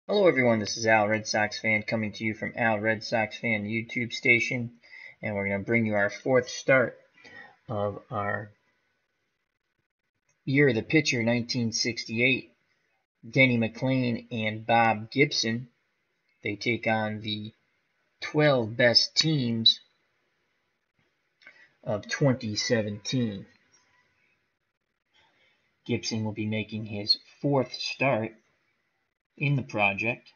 Hello everyone, this is Al Red Sox Fan coming to you from Al Red Sox Fan YouTube station, and we're going to bring you our fourth start of our Year of the Pitcher 1968. Denny McLain and Bob Gibson, they take on the 12 best teams of 2017. Gibson will be making his fourth start in the project.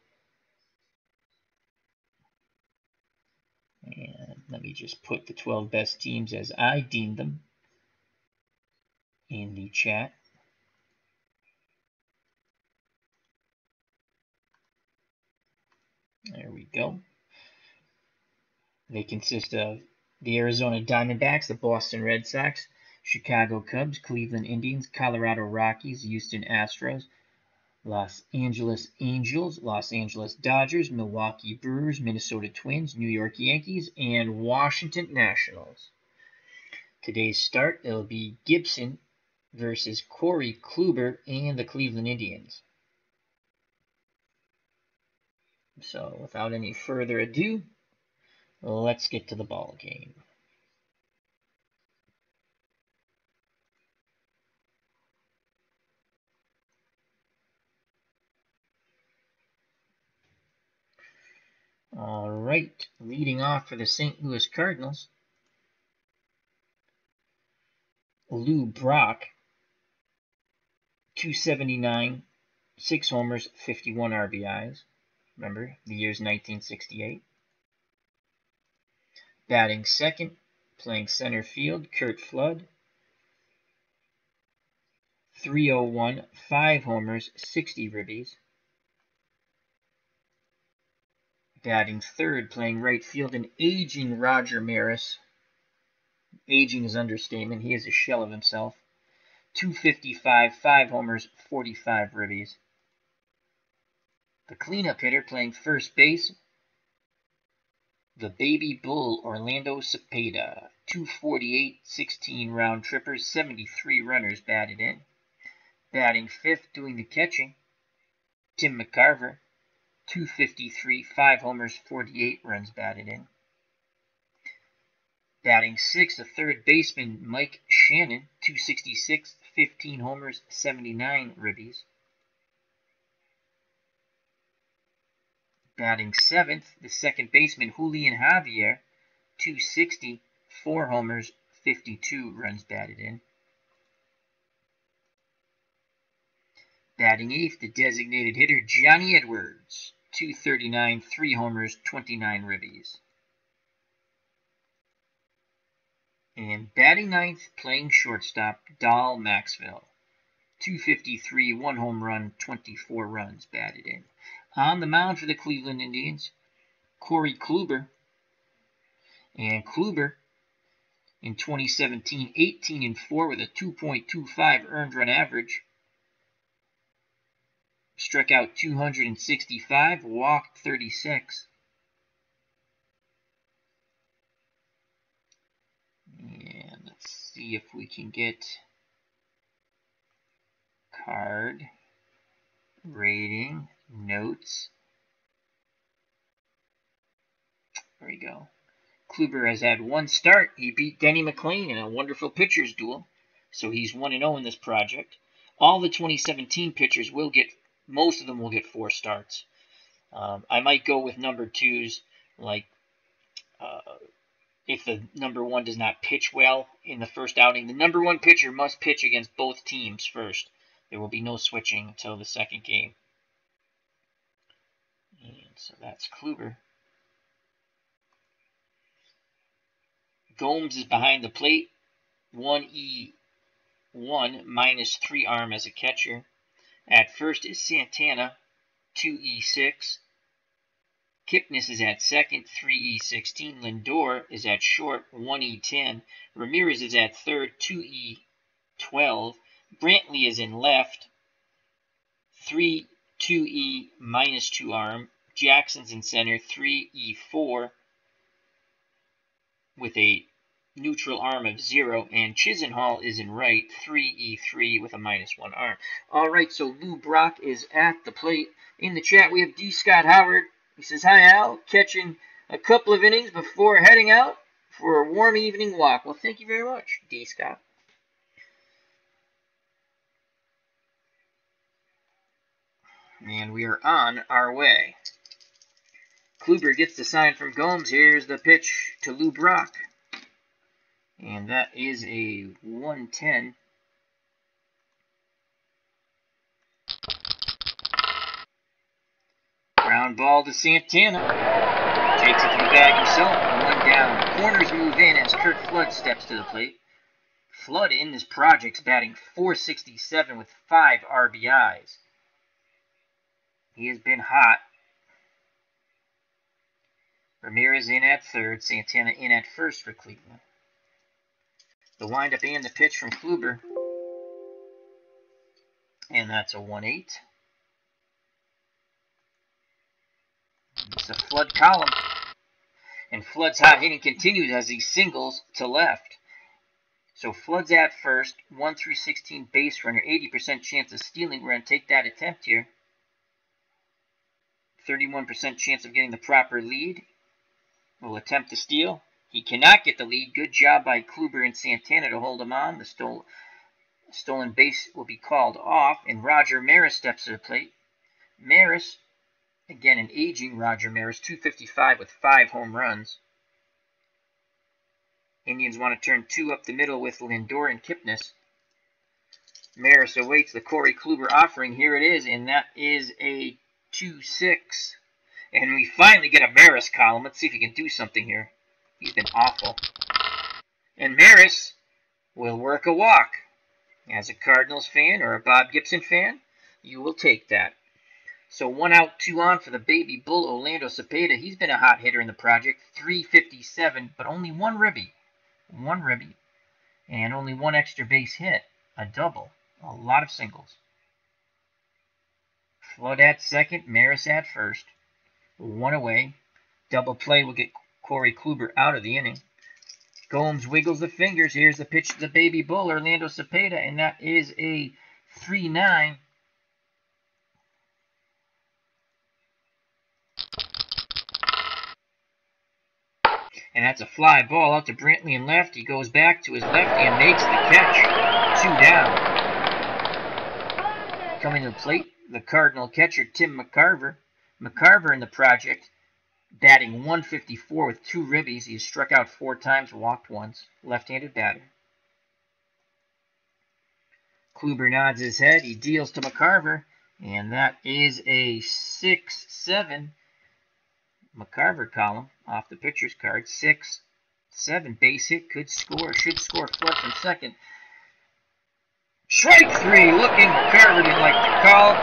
And let me just put the 12 best teams as I deemed them in the chat. There we go. They consist of the Arizona Diamondbacks, the Boston Red Sox, Chicago Cubs, Cleveland Indians, Colorado Rockies, Houston Astros, Los Angeles Angels, Los Angeles Dodgers, Milwaukee Brewers, Minnesota Twins, New York Yankees, and Washington Nationals. Today's start, it'll be Gibson versus Corey Kluber and the Cleveland Indians. So without any further ado, let's get to the ball game. All right, leading off for the St. Louis Cardinals, Lou Brock, 279, 6 homers, 51 RBIs. Remember, the year's 1968. Batting second, playing center field, Curt Flood, 301, 5 homers, 60 ribbies. Batting third, playing right field, an aging Roger Maris. Aging is understatement. He is a shell of himself. 255, 5 homers, 45 ribbies. The cleanup hitter playing first base, the baby bull Orlando Cepeda. 248, 16 round trippers, 73 runners batted in. Batting fifth, doing the catching, Tim McCarver. 253, 5 homers, 48 runs batted in. Batting sixth, the third baseman Mike Shannon. 266, 15 homers, 79 ribbies. Batting seventh, the second baseman Julian Javier. 260, 4 homers, 52 runs batted in. Batting eighth, the designated hitter Johnny Edwards. 239, 3 homers, 29 ribbies. And batting ninth, playing shortstop, Dal Maxwell. 253, 1 home run, 24 runs batted in. On the mound for the Cleveland Indians, Corey Kluber. And Kluber, in 2017, 18-4 with a 2.25 earned run average. Struck out 265, walked 36. And let's see if we can get card, rating, notes. There we go. Kluber has had one start. He beat Denny McLain in a wonderful pitcher's duel. So he's 1-0 in this project. All the 2017 pitchers will get, most of them will get 4 starts. I might go with number 2s, like if the number 1 does not pitch well in the first outing. The number 1 pitcher must pitch against both teams first. There will be no switching until the second game. And so that's Kluber. Gomes is behind the plate. 1E1 minus 3 arm as a catcher. At first is Santana. 2E6. Kipnis is at second, 3E16. Lindor is at short, 1E10. Ramirez is at third, 2E12. Brantley is in left, 2E minus 2 arm. Jackson's in center, 3E4 with a neutral arm of 0, and Chisenhall is in right, 3E3 with a -1 arm. All right, so Lou Brock is at the plate. In the chat, we have D. Scott Howard. He says, "Hi, Al, catching a couple of innings before heading out for a warm evening walk." Well, thank you very much, D. Scott. And we are on our way. Kluber gets the sign from Gomes. Here's the pitch to Lou Brock. And that is a 1-10. Ground ball to Santana. Takes it to the bag himself. 1 down. Corners move in as Kurt Flood steps to the plate. Flood in this project's batting .467 with 5 RBIs. He has been hot. Ramirez in at third. Santana in at first for Cleveland. The windup and the pitch from Kluber. And that's a 1-8. It's a Flood column. And Flood's hot hitting continues as he singles to left. So Flood's at first. 1 through 16 base runner. 80% chance of stealing. We're going to take that attempt here. 31% chance of getting the proper lead. We'll attempt to steal. He cannot get the lead. Good job by Kluber and Santana to hold him on. The stolen base will be called off, and Roger Maris steps to the plate. Maris, again an aging Roger Maris, .255 with 5 home runs. Indians want to turn 2 up the middle with Lindor and Kipnis. Maris awaits the Corey Kluber offering. Here it is, and that is a 2-6. And we finally get a Maris column. Let's see if he can do something here. He's been awful. And Maris will work a walk. As a Cardinals fan or a Bob Gibson fan, you will take that. So 1 out, 2 on for the baby bull, Orlando Cepeda. He's been a hot hitter in the project. .357, but only 1 ribby. 1 ribby. And only 1 extra base hit. A double. A lot of singles. Flood at second, Maris at first. 1 away. Double play will get Corey Kluber out of the inning. Gomes wiggles the fingers. Here's the pitch to the baby bull, Orlando Cepeda, and that is a 3-9. And that's a fly ball out to Brantley and left. He goes back to his left and makes the catch. 2 down. Coming to the plate, the Cardinal catcher, Tim McCarver. McCarver in the project, batting .154 with 2 ribbies. He has struck out 4 times, walked once. Left-handed batter. Kluber nods his head. He deals to McCarver, and that is a 6-7. McCarver column off the pitcher's card. 6-7 base hit. Could score. Should score. Flood from second. Strike 3. Looking. McCarver didn't like the call.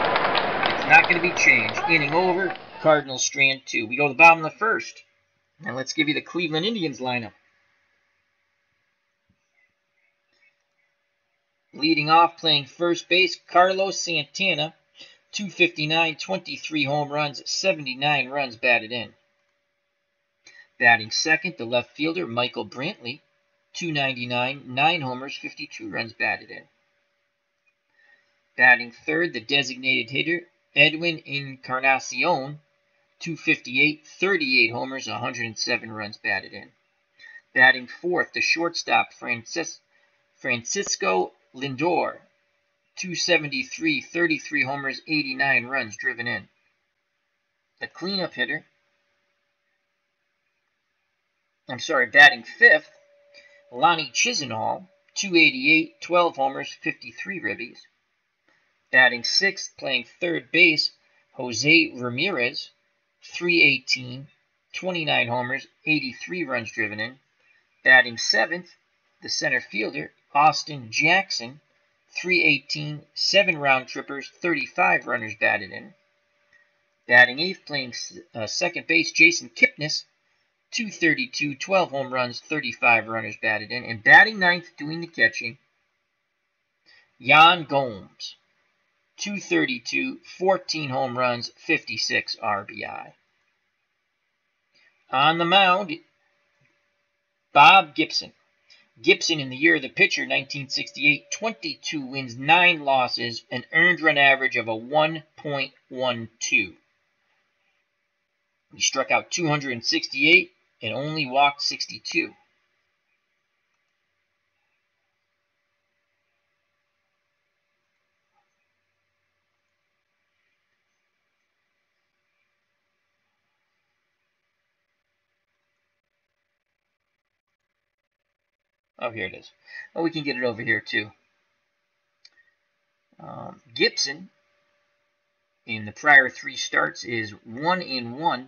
It's not going to be changed. Inning over. Cardinals strand 2. We go to the bottom of the first. Now let's give you the Cleveland Indians lineup. Leading off, playing first base, Carlos Santana. .259, 23 home runs, 79 runs batted in. Batting second, the left fielder, Michael Brantley. .299, 9 homers, 52 runs batted in. Batting third, the designated hitter, Edwin Encarnacion. .258, 38 homers, 107 runs batted in. Batting fourth, the shortstop, Francisco Lindor. .273, 33 homers, 89 runs driven in. The cleanup hitter, batting fifth, Lonnie Chisenhall. .288, 12 homers, 53 ribbies. Batting sixth, playing third base, Jose Ramirez. .318, 29 homers, 83 runs driven in. Batting seventh, the center fielder, Austin Jackson. .318, 7 round trippers, 35 runners batted in. Batting eighth, playing second base, Jason Kipnis. .232, 12 home runs, 35 runners batted in. And batting ninth, doing the catching, Yan Gomes. .232, 14 home runs, 56 RBI. On the mound, Bob Gibson. Gibson in the year of the pitcher, 1968, 22 wins, 9 losses, an earned run average of a 1.12. He struck out 268 and only walked 62. Oh, here it is. Oh, we can get it over here too. Gibson, in the prior 3 starts, is 1-1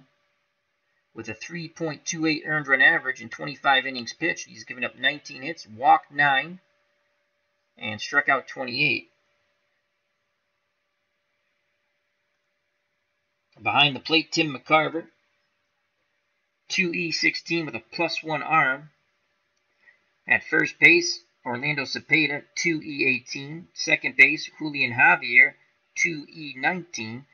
with a 3.28 earned run average in 25 innings pitched. He's given up 19 hits, walked 9, and struck out 28. Behind the plate, Tim McCarver, 2E16 with a +1 arm. At first base, Orlando Cepeda, 2E18. Second base, Julian Javier, 2E19.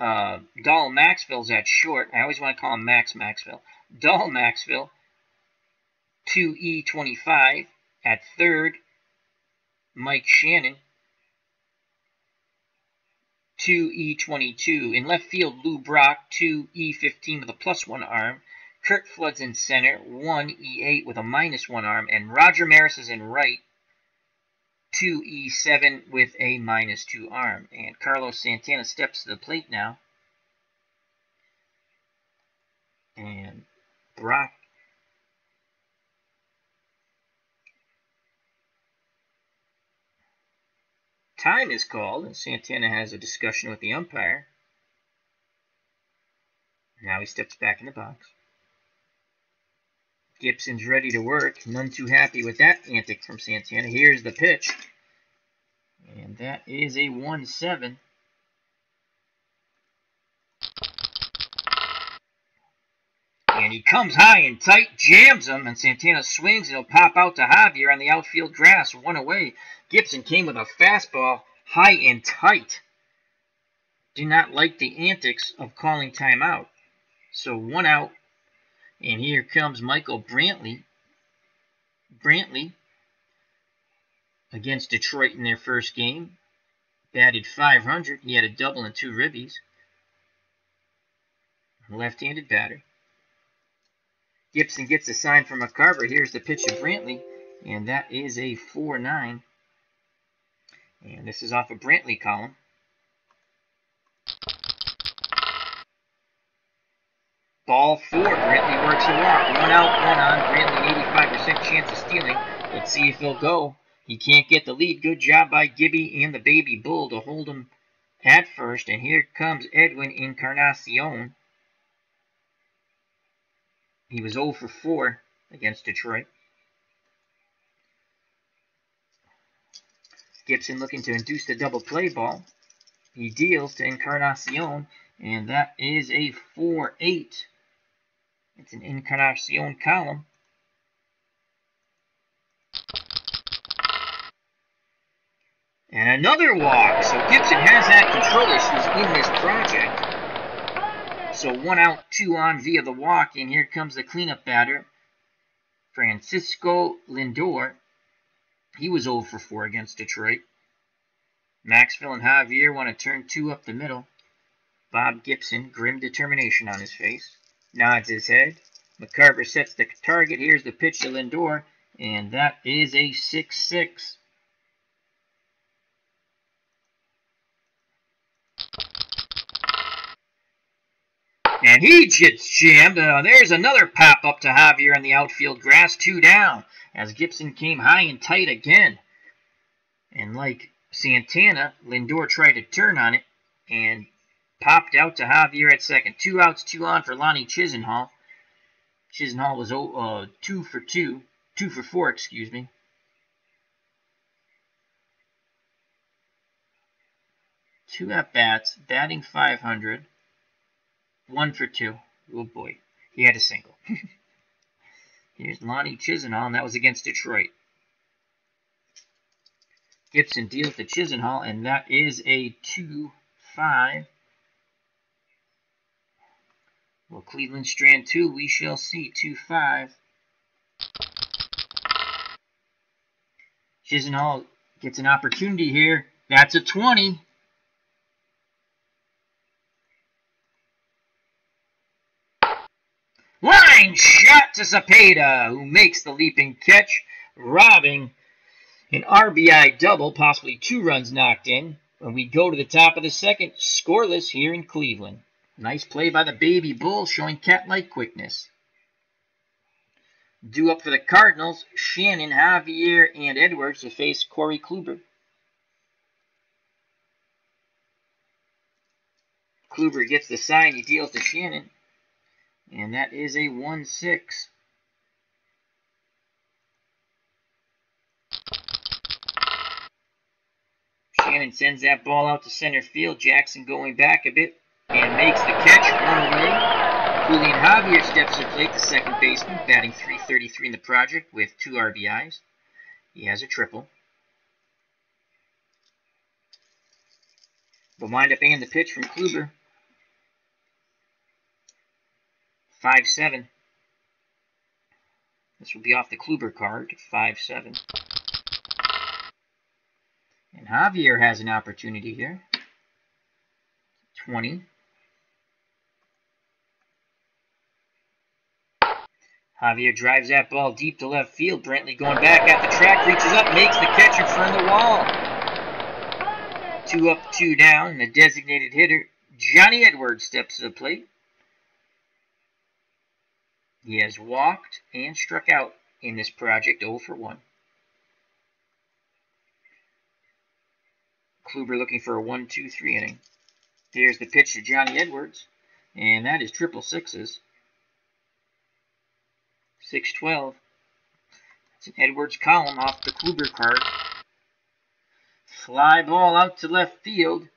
Dahl Maxville's at short. I always want to call him Maxville. Dahl Maxville, 2E25. At third, Mike Shannon, 2E22. In left field, Lou Brock, 2E15 with a +1 arm. Kurt Flood's in center, 1E8 with a -1 arm. And Roger Maris is in right, 2E7 with a -2 arm. And Carlos Santana steps to the plate now. And Brock time is called, and Santana has a discussion with the umpire. Now he steps back in the box. Gibson's ready to work. None too happy with that antic from Santana. Here's the pitch. And that is a 1-7. And he comes high and tight, jams him, and Santana swings, and he'll pop out to Javier on the outfield grass, 1 away. Gibson came with a fastball, high and tight. Did not like the antics of calling timeout. So 1 out. And here comes Michael Brantley. Brantley, against Detroit in their first game, batted .500. He had a double and 2 ribbies. Left-handed batter. Gibson gets a sign from McCarver. Here's the pitch to Brantley, and that is a 4-9. And this is off a Brantley column. Ball 4. Brantley works a walk. 1 out, 1 on. Brantley, 85% chance of stealing. Let's see if he'll go. He can't get the lead. Good job by Gibby and the Baby Bull to hold him at first. And here comes Edwin Encarnacion. He was 0 for 4 against Detroit. Gibson looking to induce the double play ball. He deals to Encarnacion, and that is a 4-8. It's an Encarnacion column. And another walk. So Gibson has had control issues in this project. So 1 out, 2 on via the walk. And here comes the cleanup batter, Francisco Lindor. He was 0 for 4 against Detroit. Maxville and Javier want to turn 2 up the middle. Bob Gibson, grim determination on his face, nods his head. McCarver sets the target. Here's the pitch to Lindor, and that is a 6-6. And he gets jammed. There's another pop up to Javier on the outfield grass, 2 down, as Gibson came high and tight again. And like Santana, Lindor tried to turn on it and popped out to Javier at second. 2 outs, 2 on for Lonnie Chisenhall. Chisenhall was 2 for 4, excuse me. Two at-bats, batting .500, 1 for 2. Oh boy, he had a single. Here's Lonnie Chisenhall, and that was against Detroit. Gibson deals to Chisenhall, and that is a 2-5. Well, Cleveland Strand 2, we shall see. 2-5. Chisenhall gets an opportunity here. That's a 20. Line shot to Cepeda, who makes the leaping catch, robbing an RBI double, possibly 2 runs knocked in. When we go to the top of the second, scoreless here in Cleveland. Nice play by the baby bull, showing cat-like quickness. Due up for the Cardinals, Shannon, Javier, and Edwards to face Corey Kluber. Kluber gets the sign, he deals to Shannon. And that is a 1-6. Shannon sends that ball out to center field. Jackson going back a bit and makes the catch. 1 away. Julian Javier steps to the plate, the second baseman, batting .333 in the project with 2 RBIs. He has a triple. The windup and the pitch from Kluber. 5-7. This will be off the Kluber card, 5-7. And Javier has an opportunity here. 20. Javier drives that ball deep to left field. Brantley going back at the track, reaches up, makes the catch in front of the wall. 2 up, 2 down. The designated hitter, Johnny Edwards, steps to the plate. He has walked and struck out in this project, 0 for 1. Kluber looking for a 1-2-3 inning. Here's the pitch to Johnny Edwards, and that is triple sixes. 6-12. It's an Edwards column off the Kluber card. Fly ball out to left field.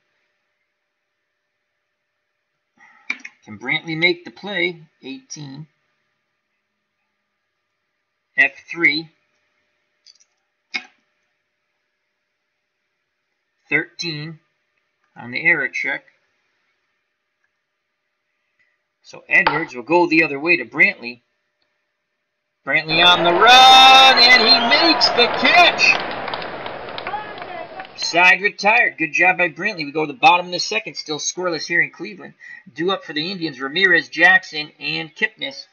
Can Brantley make the play? 18. F3. 13 on the error check. So Edwards will go the other way to Brantley. Brantley on the run, and he makes the catch. Side retired. Good job by Brantley. We go to the bottom of the second, still scoreless here in Cleveland. Due up for the Indians, Ramirez, Jackson, and Kipnis.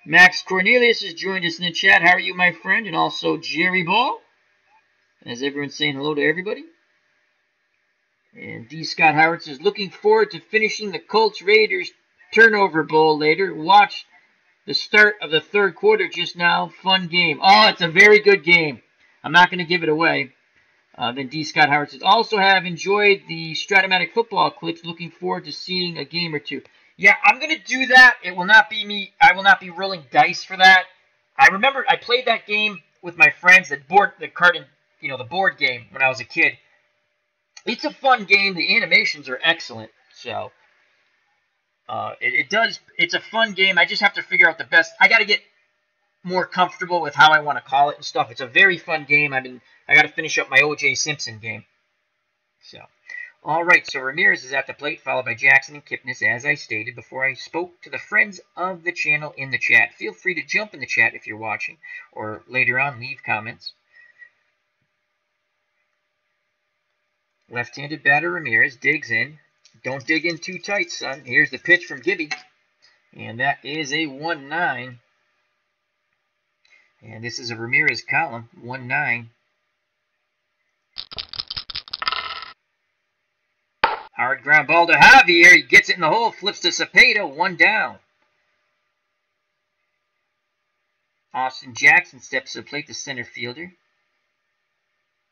Max Cornelius has joined us in the chat. How are you, my friend? And also Jerry Ball. As everyone's saying hello to everybody. And D. Scott Howard says, looking forward to finishing the Colts-Raiders turnover bowl later. Watch the start of the third quarter just now. Fun game. Oh, it's a very good game. I'm not going to give it away. Then D. Scott Howard says, also have enjoyed the Strat-O-Matic football clips. Looking forward to seeing a game or two. Yeah, I'm going to do that. It will not be me. I will not be rolling dice for that. I remember I played that game with my friends, the board game when I was a kid. It's a fun game. The animations are excellent. So, it's a fun game. I just have to figure out the best. I got to get more comfortable with how I want to call it and stuff. It's a very fun game. I got to finish up my O.J. Simpson game. So, all right. So Ramirez is at the plate, followed by Jackson and Kipnis, as I stated before I spoke to the friends of the channel in the chat. Feel free to jump in the chat if you're watching, or later on leave comments. Left-handed batter Ramirez digs in. Don't dig in too tight, son. Here's the pitch from Gibby. And that is a 1-9. And this is a Ramirez column, 1-9. Hard ground ball to Javier. He gets it in the hole, flips to Cepeda, 1 down. Austin Jackson steps to the plate, the center fielder.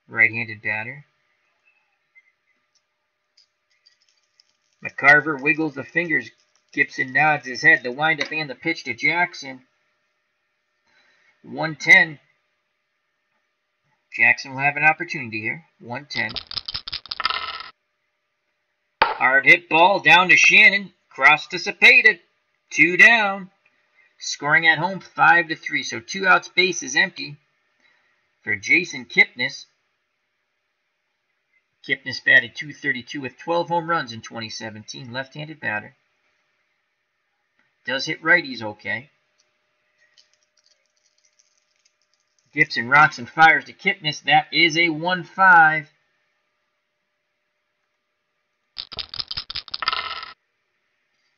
Right-handed batter. McCarver wiggles the fingers. Gibson nods his head. The windup and the pitch to Jackson. 1-10. Jackson will have an opportunity here. 1-10. Hard hit ball down to Shannon. Cross to Cepeda. 2 down. Scoring at home 5-3. So 2 outs, base is empty for Jason Kipnis. Kipnis batted .232 with 12 home runs in 2017. Left-handed batter. Does hit righties okay. Gibson rocks and fires to Kipnis. That is a 1-5.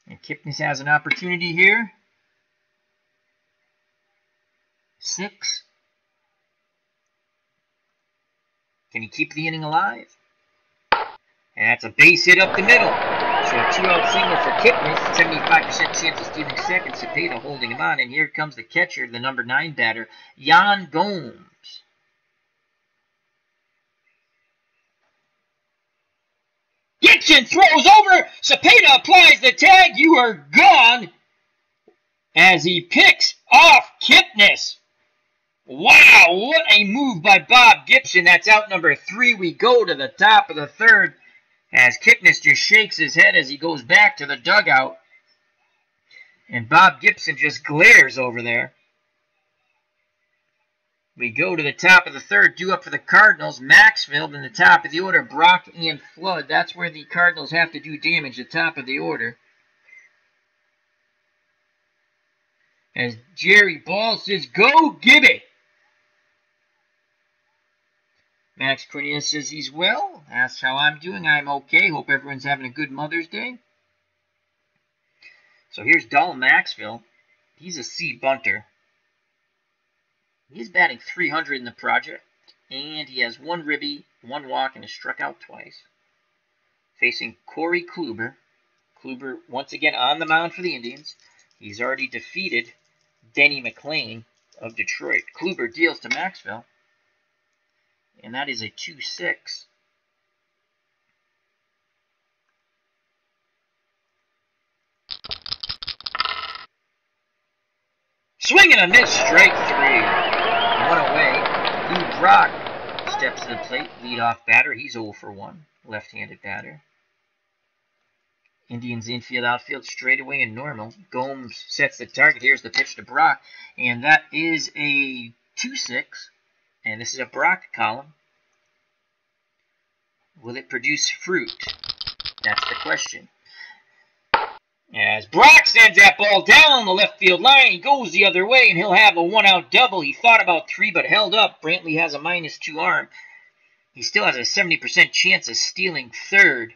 And Kipnis has an opportunity here. 6. Can he keep the inning alive? And that's a base hit up the middle. So a 2-out single for Kipnis. 75% chance of stealing second. Cepeda holding him on. And here comes the catcher, the number 9 batter, Yan Gomes. Gibson throws over. Cepeda applies the tag. You are gone. As he picks off Kipnis. Wow, what a move by Bob Gibson. That's out number 3. We go to the top of the third as Kipnis just shakes his head as he goes back to the dugout. And Bob Gibson just glares over there. We go to the top of the third, due up for the Cardinals. Maxfield in the top of the order, Brock and Flood. That's where the Cardinals have to do damage, the top of the order. As Jerry Ball says, go Gibby! Max Cornelius says he's well. Asks how I'm doing. I'm okay. Hope everyone's having a good Mother's Day. So here's Dull Maxfield. He's a C bunter. He's batting .300 in the project. And he has 1 ribby, 1 walk, and is struck out twice. Facing Corey Kluber. Kluber once again on the mound for the Indians. He's already defeated Denny McLain of Detroit. Kluber deals to Maxfield. And that is a 2-6. Swing and a miss, strike 3. 1 away. Lou Brock steps to the plate, leadoff batter. He's 0 for 1, left-handed batter. Indians infield, outfield, straightaway and normal. Gomes sets the target. Here's the pitch to Brock, and that is a 2-6. And this is a Brock column. Will it produce fruit? That's the question. As Brock sends that ball down the left field line, he goes the other way, and he'll have a 1-out double. He thought about 3, but held up. Brantley has a -2 arm. He still has a 70% chance of stealing third.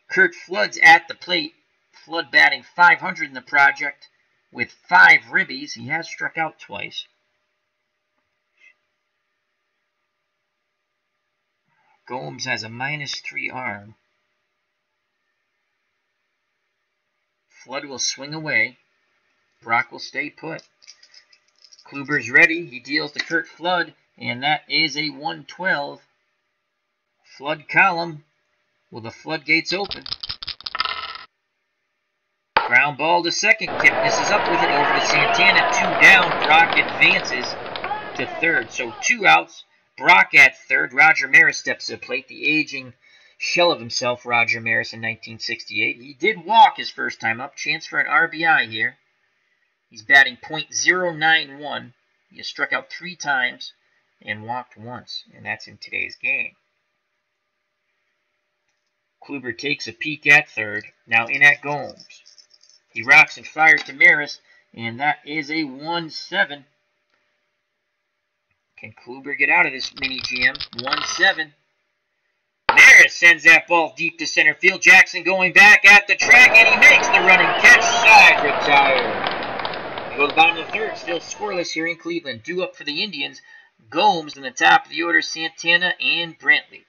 Kurt Flood's at the plate. Flood batting .500 in the project with 5 ribbies. He has struck out twice. Gomes has a -3 arm. Flood will swing away. Brock will stay put. Kluber's ready. He deals to Kurt Flood, and that is a 1-12. Flood column. Will the floodgates open? Ground ball to second. Kipnis is up with it over to Santana. 2 down. Brock advances to third. So 2 outs. Brock at third. Roger Maris steps to the plate. The aging shell of himself, Roger Maris, in 1968. He did walk his first time up. Chance for an RBI here. He's batting .091. He has struck out 3 times and walked once, and that's in today's game. Kluber takes a peek at third. Now in at Gomes. He rocks and fires to Maris, and that is a 1-7. Can Kluber get out of this mini jam? 1-7. Maris sends that ball deep to center field. Jackson going back at the track, and he makes the running catch. Side retired. We go to the bottom of the third. Still scoreless here in Cleveland. Due up for the Indians. Gomes in the top of the order. Santana and Brantley.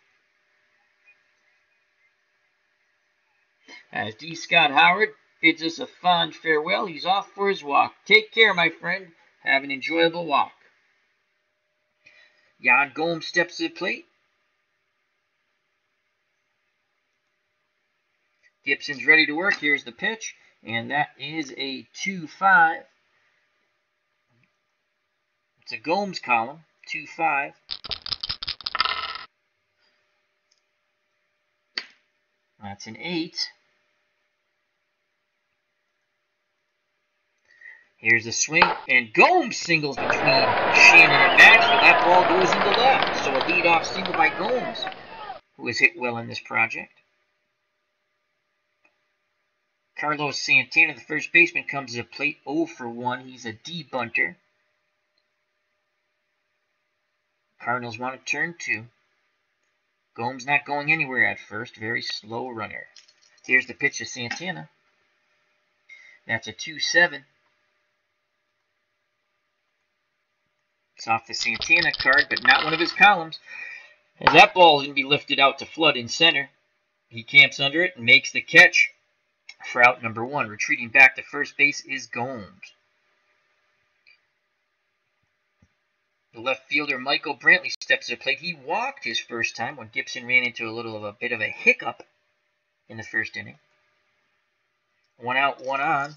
As D. Scott Howard bids us a fond farewell, he's off for his walk. Take care, my friend. Have an enjoyable walk. Yan Gomes steps to the plate. Gibson's ready to work. Here's the pitch, and that is a 2-5. It's a Gomes column, 2-5. That's an 8. Here's the swing, and Gomes singles between Shannon and Maxwell. That ball goes into left, so a leadoff single by Gomes, who has hit well in this project. Carlos Santana, the first baseman, comes to the plate 0 for 1. He's a D bunter. Cardinals want to turn 2. Gomes not going anywhere at first. Very slow runner. Here's the pitch to Santana. That's a 2-7. It's off the Santana card, but not one of his columns. As that ball is going to be lifted out to Flood in center. He camps under it and makes the catch for out number 1. Retreating back to first base is Gomes. The left fielder, Michael Brantley, steps to the plate. He walked his first time when Gibson ran into a bit of a hiccup in the first inning. 1 out, 1 on.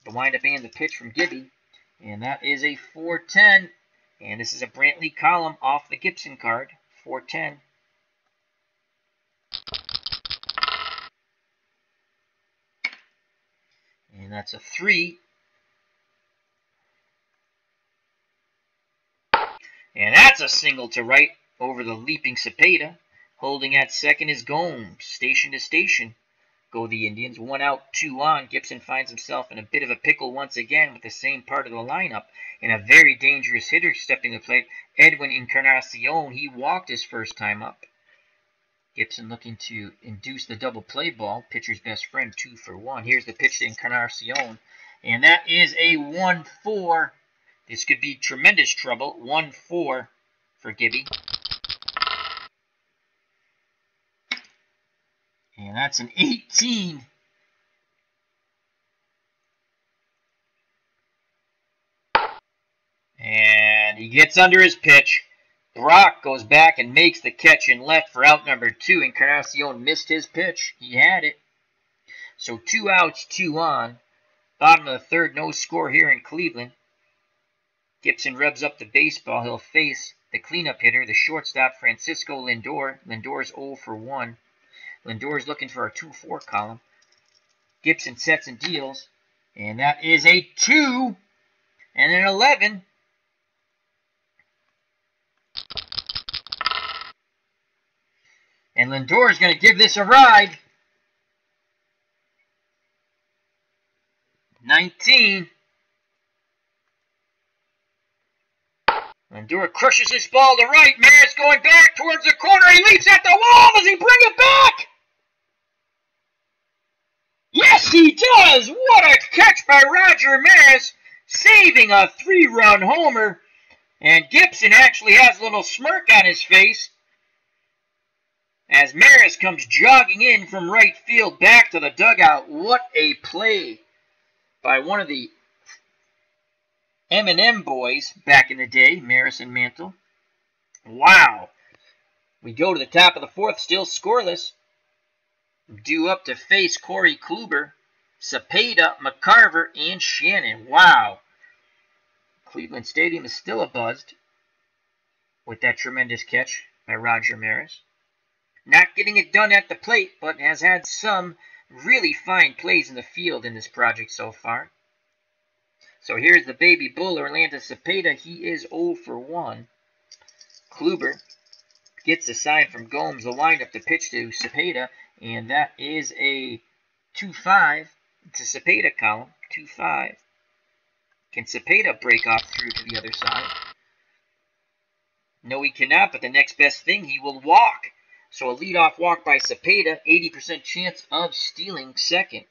The windup and the pitch from Gibby. And that is a 4-10. And this is a Brantley column off the Gibson card. 4-10. And that's a 3. And that's a single to right over the leaping Cepeda. Holding at second is Gomes. Station to station go the Indians. 1 out, 2 on. Gibson finds himself in a bit of a pickle once again with the same part of the lineup. And a very dangerous hitter stepping to the plate. Edwin Encarnacion. He walked his first time up. Gibson looking to induce the double play ball. Pitcher's best friend, 2 for 1. Here's the pitch to Encarnacion. And that is a 1-4. This could be tremendous trouble. 1-4 for Gibby. And that's an 18. And he gets under his pitch. Brock goes back and makes the catch in left for out number 2. Encarnacion missed his pitch. He had it. So 2 outs, 2 on. Bottom of the third, no score here in Cleveland. Gibson revs up the baseball. He'll face the cleanup hitter, the shortstop, Francisco Lindor. Lindor's 0 for 1. Lindor's looking for a 2-4 column. Gibson sets and deals. And that is a 2 and an 11. And Lindor is going to give this a ride. 19. Lindor crushes his ball to right. Maris going back towards the corner. He leaps at the wall. Does he bring it back? Yes, he does. What a catch by Roger Maris, saving a 3-run homer. And Gibson actually has a little smirk on his face as Maris comes jogging in from right field back to the dugout. What a play by one of the M&M boys back in the day, Maris and Mantle. Wow. We go to the top of the 4th, still scoreless. Due up to face Corey Kluber, Cepeda, McCarver, and Shannon. Wow. Cleveland Stadium is still abuzzed with that tremendous catch by Roger Maris. Not getting it done at the plate, but has had some really fine plays in the field in this project so far. So here's the baby bull, Orlando Cepeda. He is 0 for 1. Kluber gets the sign from Gomes. The windup to pitch to Cepeda. And that is a 2-5. It's a Cepeda column. 2-5. Can Cepeda break off through to the other side? No, he cannot, but the next best thing, he will walk. So a leadoff walk by Cepeda. 80% chance of stealing second.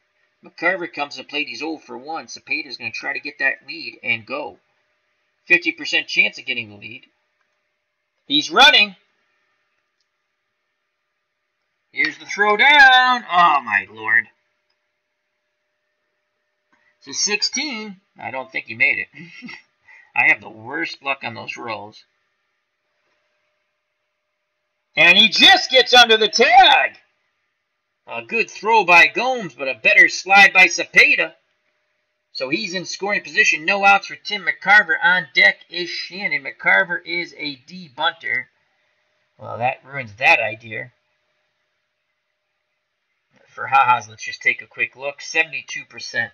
McCarver comes to plate. He's 0 for 1. Cepeda is going to try to get that lead and go. 50% chance of getting the lead. He's running. Here's the throw down. Oh, my Lord. It's a 16. I don't think he made it. I have the worst luck on those rolls. And he just gets under the tag. A good throw by Gomes, but a better slide by Cepeda. So he's in scoring position. No outs for Tim McCarver. On deck is Shannon. McCarver is a D-bunter. Well, that ruins that idea. For ha-has, let's just take a quick look. 72%.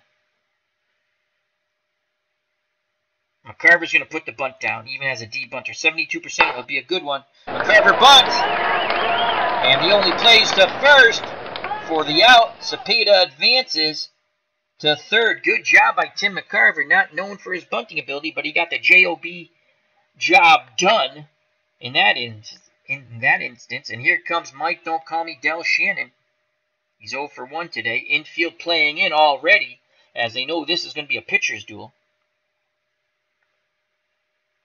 McCarver's going to put the bunt down, even as a D-bunter. 72% will be a good one. McCarver bunts. And he only plays to first for the out. Cepeda advances to third. Good job by Tim McCarver. Not known for his bunting ability, but he got the job done in that instance. And here comes Mike Don't Call Me Del Shannon. He's 0 for 1 today. Infield playing in already, as they know this is going to be a pitcher's duel.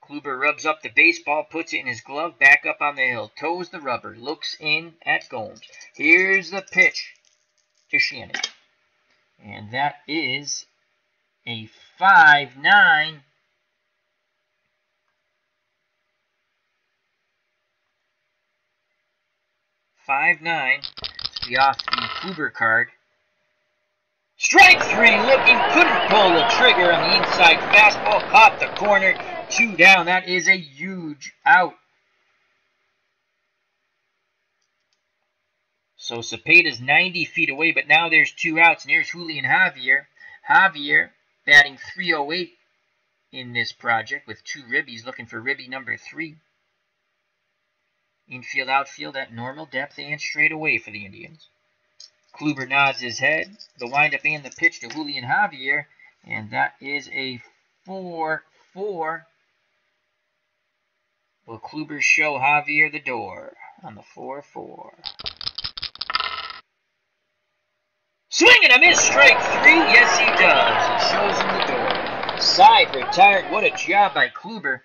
Kluber rubs up the baseball, puts it in his glove, back up on the hill, toes the rubber, looks in at Gomes. Here's the pitch to Shannon. And that is a 5-9. To be off the Kluber card. Strike 3, looking, couldn't pull the trigger on the inside fastball, caught the corner, 2 down. That is a huge out. So Cepeda's 90 feet away, but now there's 2 outs, and here's Julian Javier. Javier batting .308 in this project with 2 ribbies, looking for ribby number 3. Infield, outfield at normal depth and straight away for the Indians. Kluber nods his head. The windup and the pitch to Julian Javier. And that is a 4-4. Will Kluber show Javier the door on the 4-4? Swing and a miss, strike 3. Yes, he does. He shows him the door. Side retired. What a job by Kluber.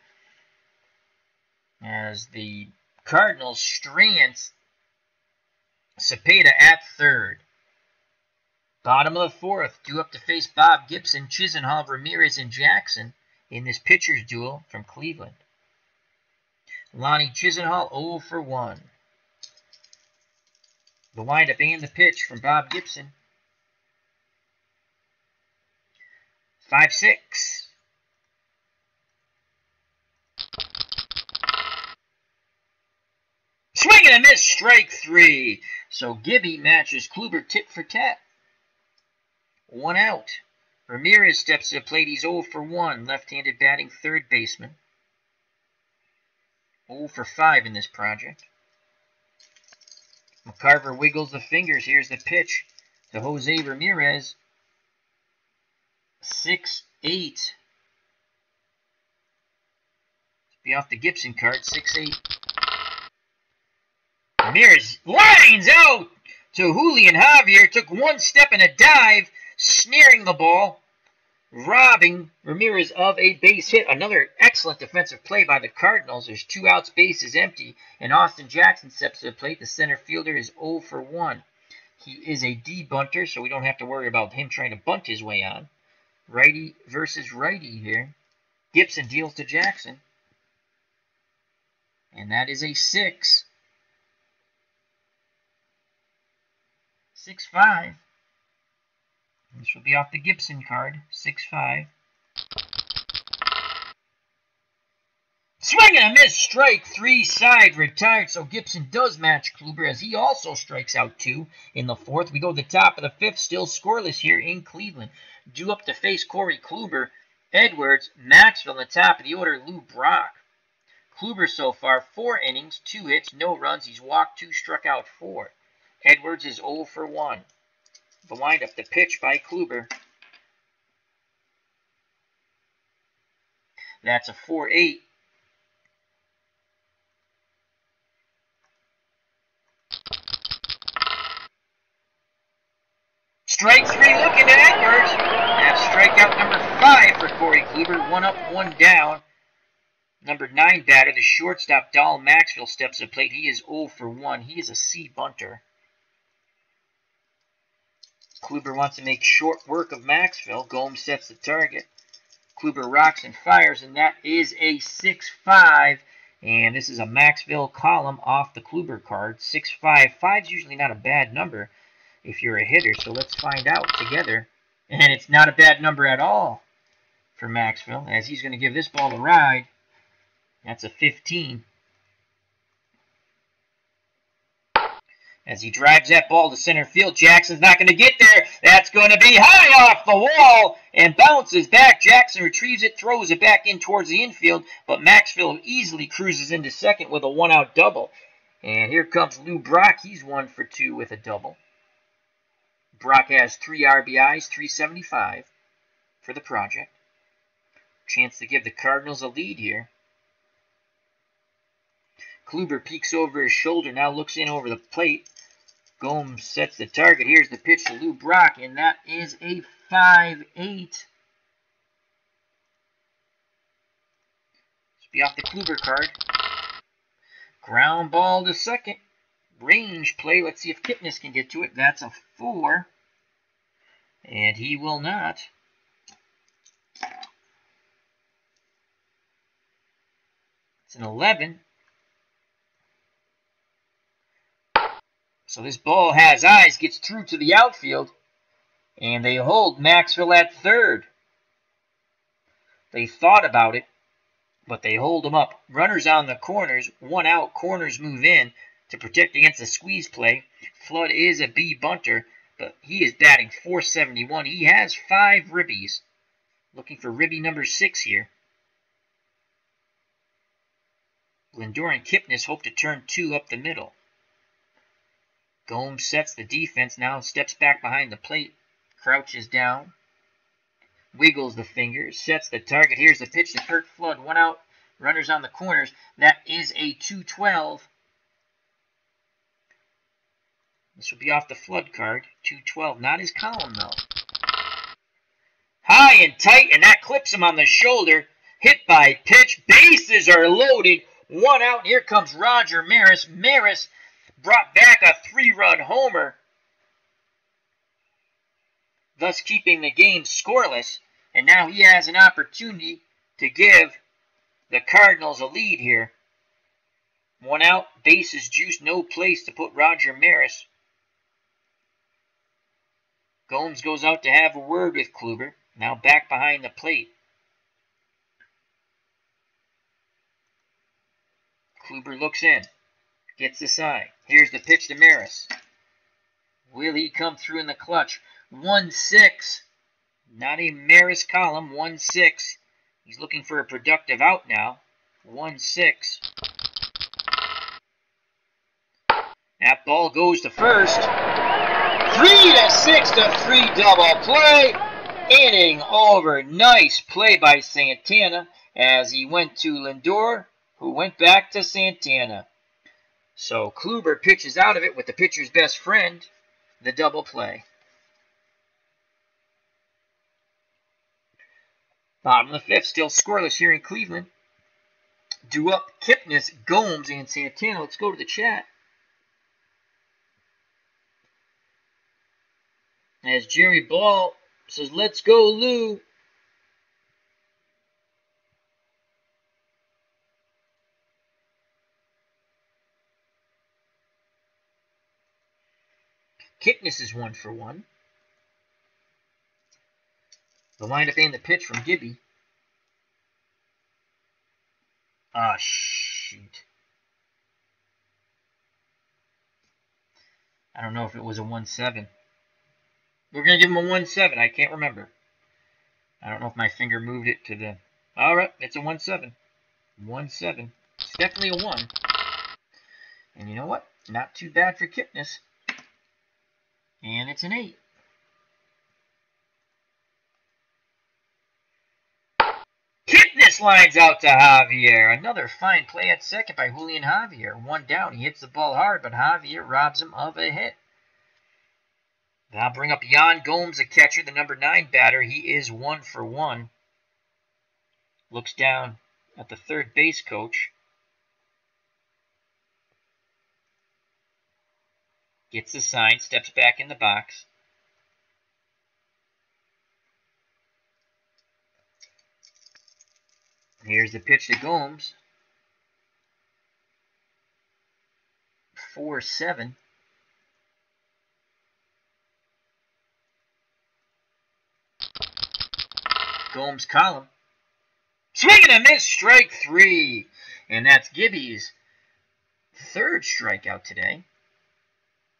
As the Cardinals strands Cepeda at third. Bottom of the 4th, due up to face Bob Gibson, Chisenhall, Ramirez, and Jackson in this pitcher's duel from Cleveland. Lonnie Chisenhall 0 for 1. The windup and the pitch from Bob Gibson. 5-6. Swing and a miss, strike 3. So Gibby matches Kluber tit for tat. 1 out. Ramirez steps to the plate. He's 0 for 1. Left-handed batting third baseman. 0 for 5 in this project. McCarver wiggles the fingers. Here's the pitch to Jose Ramirez. 6-8. Be off the Gibson card. 6-8. Ramirez lines out to Julian Javier. Took 1 step and a dive, snaring the ball, robbing Ramirez of a base hit. Another excellent defensive play by the Cardinals. There's 2 outs, base is empty, and Austin Jackson steps to the plate. The center fielder is 0 for 1. He is a debunter, so we don't have to worry about him trying to bunt his way on. Righty versus righty here. Gibson deals to Jackson. And that is a 6. 6-5. This will be off the Gibson card. 6-5. Swing and a miss, strike 3, side retired. So Gibson does match Kluber as he also strikes out 2 in the 4th. We go to the top of the 5th, still scoreless here in Cleveland. Due up to face Corey Kluber, Edwards, Maxwell in the top of the order, Lou Brock. Kluber so far, 4 innings, 2 hits, no runs. He's walked 2, struck out 4. Edwards is 0 for 1. The windup, the pitch by Kluber. That's a 4-8. Strike 3 looking to Edwards. That's strikeout number 5 for Corey Kluber. 1 up, 1 down. Number 9 batter, the shortstop, Dahl Maxwell, steps to the plate. He is 0 for 1. He is a C bunter. Kluber wants to make short work of Maxwell. Gomes sets the target. Kluber rocks and fires, and that is a 6-5. And this is a Maxwell column off the Kluber card. 6-5. 5's usually not a bad number if you're a hitter, so let's find out together. And it's not a bad number at all for Maxwell, as he's going to give this ball a ride. That's a 15. As he drives that ball to center field, Jackson's not going to get there. That's going to be high off the wall and bounces back. Jackson retrieves it, throws it back in towards the infield, but Maxwell easily cruises into second with a 1-out double. And here comes Lou Brock. He's 1 for 2 with a double. Brock has 3 RBIs, 375 for the project. Chance to give the Cardinals a lead here. Kluber peeks over his shoulder, now looks in over the plate. Gomes sets the target. Here's the pitch to Lou Brock, and that is a 5-8. Be off the Kluber card. Ground ball to second. Range play. Let's see if Kipnis can get to it. That's a 4. And he will not. It's an 11. So this ball has eyes, gets through to the outfield. And they hold Maxwell at third. They thought about it, but they hold him up. Runners on the corners, 1 out, corners move in to protect against the squeeze play. Flood is a B bunter, but he is batting .471. He has 5 ribbies. Looking for ribby number 6 here. Lindor and Kipnis hope to turn 2 up the middle. Gomes sets the defense, now steps back behind the plate, crouches down. Wiggles the fingers, sets the target. Here's the pitch to Kurt Flood. 1 out, runners on the corners. That is a 2-12. This will be off the Flood card. 2-12, not his column though. High and tight, and that clips him on the shoulder. Hit by pitch. Bases are loaded. 1 out, and here comes Roger Maris. Maris brought back a 3-run homer, thus keeping the game scoreless, and now he has an opportunity to give the Cardinals a lead here. 1 out, bases juiced, no place to put Roger Maris. Gomes goes out to have a word with Kluber, now back behind the plate. Kluber looks in, gets the side. Here's the pitch to Maris. Will he come through in the clutch? 1-6. Not a Maris column. 1-6. He's looking for a productive out now. 1-6. That ball goes to first. 3-6 to 3 double play. Inning over. Nice play by Santana as he went to Lindor, who went back to Santana. So Kluber pitches out of it with the pitcher's best friend, the double play. Bottom of the 5th, still scoreless here in Cleveland. Due up Kipnis, Gomes, and Santana. Let's go to the chat. As Jerry Ball says, let's go, Lou. Kipnis is 1 for 1. The lineup and the pitch from Gibby. Ah, shoot. I don't know if it was a 1-7. We're going to give him a 1-7. I can't remember. I don't know if my finger moved it to the... All right, it's a 1-7. 1-7. It's definitely a 1. And you know what? Not too bad for Kipnis. And it's an 8. Kipnis lines out to Javier. Another fine play at second by Julian Javier. 1 down. He hits the ball hard, but Javier robs him of a hit. Now bring up Yan Gomes, a catcher, the number 9 batter. He is 1 for 1. Looks down at the third base coach. Gets the sign, steps back in the box. Here's the pitch to Gomes. 4-7. Gomes column. Swing and a miss, strike 3. And that's Gibby's 3rd strikeout today,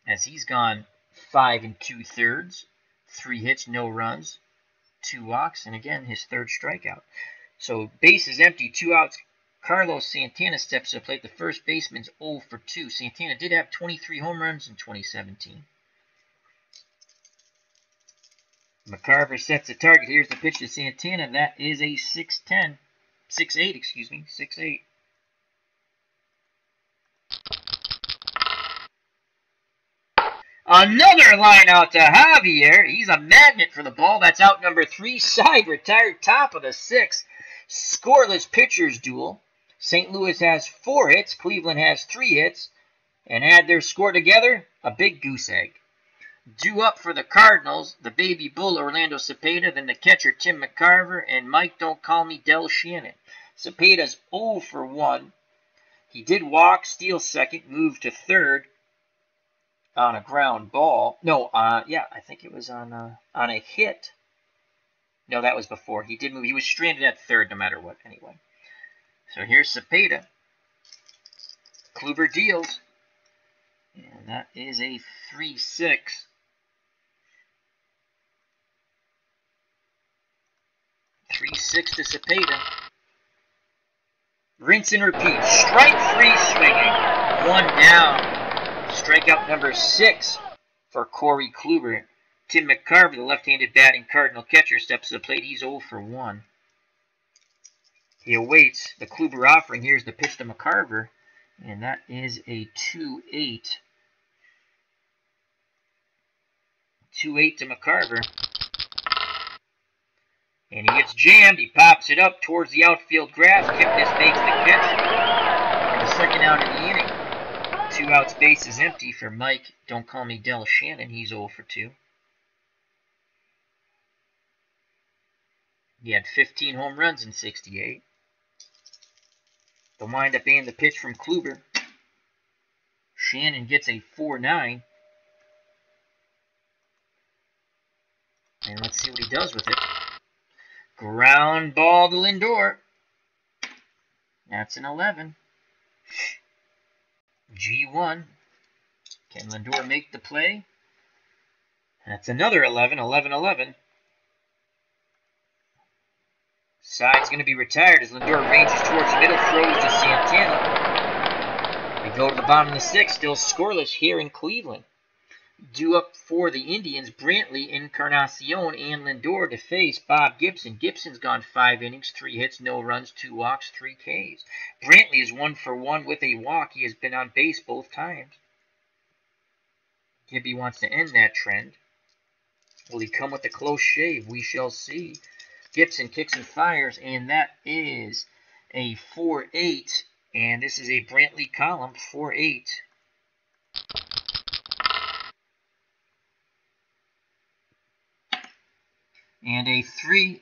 as he's gone 5 2/3, 3 hits, no runs, 2 walks, and again his 3rd strikeout. So base is empty, 2 outs. Carlos Santana steps to the plate. The first baseman's 0 for 2. Santana did have 23 home runs in 2017. McCarver sets the target. Here's the pitch to Santana. That is a 6-8, excuse me, 6-8. Another line out to Javier. He's a magnet for the ball. That's out number 3. Side retired, top of the 6th. Scoreless pitchers duel. St. Louis has 4 hits. Cleveland has 3 hits. And add their score together, a big goose egg. Due up for the Cardinals, the baby bull Orlando Cepeda, then the catcher Tim McCarver, and Mike Don't Call Me Del Shannon. Cepeda's 0 for 1. He did walk, steal second, move to third on a ground ball. No, yeah, I think it was on a hit. No, that was before. He did move. He was stranded at third no matter what, anyway. So here's Cepeda. Kluber deals. And that is a 3-6. To Cepeda. Rinse and repeat. Strike 3 swinging. 1 down. Strikeout number 6 for Corey Kluber. Tim McCarver, the left-handed batting Cardinal catcher, steps to the plate. He's 0 for 1. He awaits the Kluber offering. Here's the pitch to McCarver. And that is a 2-8. 2-8 to McCarver. And he gets jammed. He pops it up towards the outfield grass. Kipnis makes the catch for the second out of the inning. 2 outs, base is empty for Mike Don't Call Me Del Shannon. He's 0 for 2. He had 15 home runs in 68. The windup and the pitch from Kluber. Shannon gets a 4-9. And let's see what he does with it. Ground ball to Lindor. That's an 11. G1. Can Lindor make the play? That's another 11. 11-11. Side's going to be retired as Lindor ranges towards the middle, throws to Santana. We go to the bottom of the 6th, still scoreless here in Cleveland. Due up for the Indians, Brantley, Encarnacion, and Lindor to face Bob Gibson. Gibson's gone 5 innings, 3 hits, no runs, 2 walks, 3 Ks. Brantley is 1 for 1 with a walk. He has been on base both times. Gibby wants to end that trend. Will he come with a close shave? We shall see. Gibson kicks and fires, and that is a 4-8. And this is a Brantley column, 4-8. And a 3.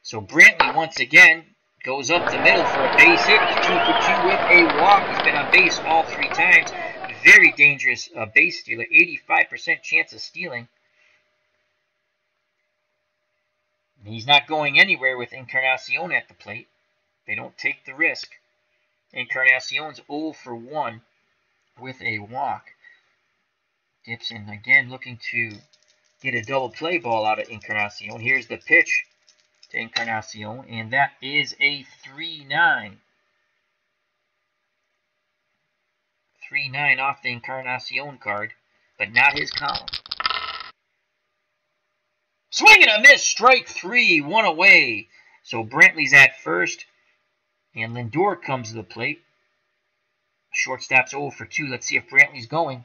So Brantley once again goes up the middle for a base hit. He's 2 for 2 with a walk. He's been on base all 3 times. Very dangerous base stealer. 85% chance of stealing. He's not going anywhere with Encarnacion at the plate. They don't take the risk. Encarnacion's 0 for 1 with a walk. Gibson again looking to get a double play ball out of Encarnacion. Here's the pitch to Encarnacion, and that is a 3-9. 3-9 off the Encarnacion card, but not his column. Swing and a miss, strike 3, 1 away. So Brantley's at first, and Lindor comes to the plate. Shortstop's 0 for 2. Let's see if Brantley's going.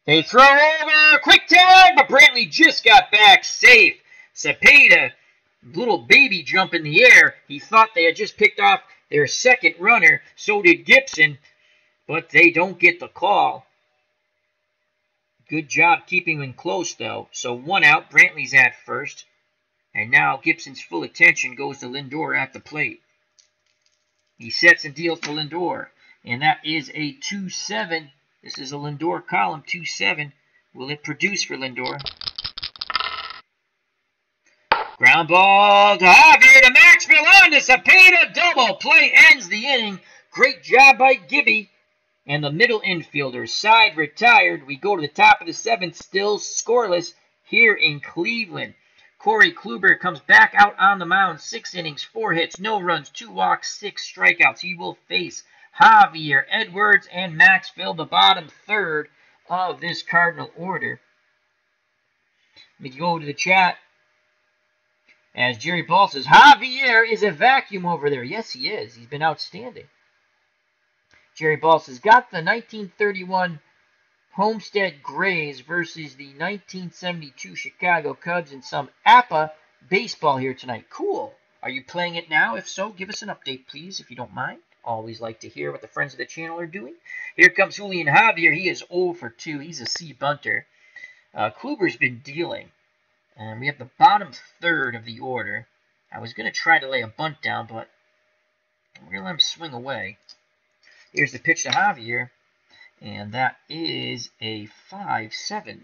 They throw over, quick tag, but Brantley just got back safe. Cepeda, little baby jump in the air. He thought they had just picked off their second runner. So did Gibson, but they don't get the call. Good job keeping him close, though. So 1 out, Brantley's at first. And now Gibson's full attention goes to Lindor at the plate. He sets and deals to Lindor. And that is a 2-7. This is a Lindor column, 2-7. Will it produce for Lindor? Ground ball to Javier to Maxwell on to Cepeda. Double play ends the inning. Great job by Gibby. And the middle infielder, side retired. We go to the top of the 7th, still scoreless here in Cleveland. Corey Kluber comes back out on the mound. 6 innings, 4 hits, no runs, 2 walks, 6 strikeouts. He will face Javier, Edwards, and Maxwell, the bottom third of this Cardinal order. Let me go to the chat. As Jerry Ball says, Javier is a vacuum over there. Yes, he is. He's been outstanding. Jerry Ball says, got the 1931 Homestead Grays versus the 1972 Chicago Cubs and some APA baseball here tonight. Cool. Are you playing it now? If so, give us an update, please, if you don't mind. Always like to hear what the friends of the channel are doing. Here comes Julian Javier. He is 0 for 2. He's a C bunter. Kluber's been dealing. And we have the bottom third of the order. I was going to try to lay a bunt down, but we're going to let him swing away. Here's the pitch to Javier. And that is a 5-7.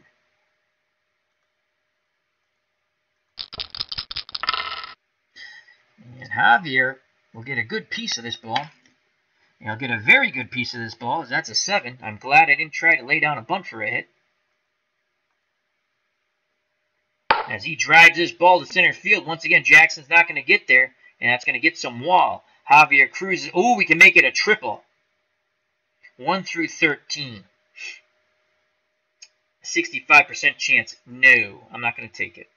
And Javier will get a good piece of this ball. And he'll get a very good piece of this ball, as that's a 7. I'm glad I didn't try to lay down a bunt for a hit. As he drives this ball to center field, once again, Jackson's not going to get there, and that's going to get some wall. Javier cruises. Oh, we can make it a triple. 1 through 13. 65% chance. No, I'm not going to take it.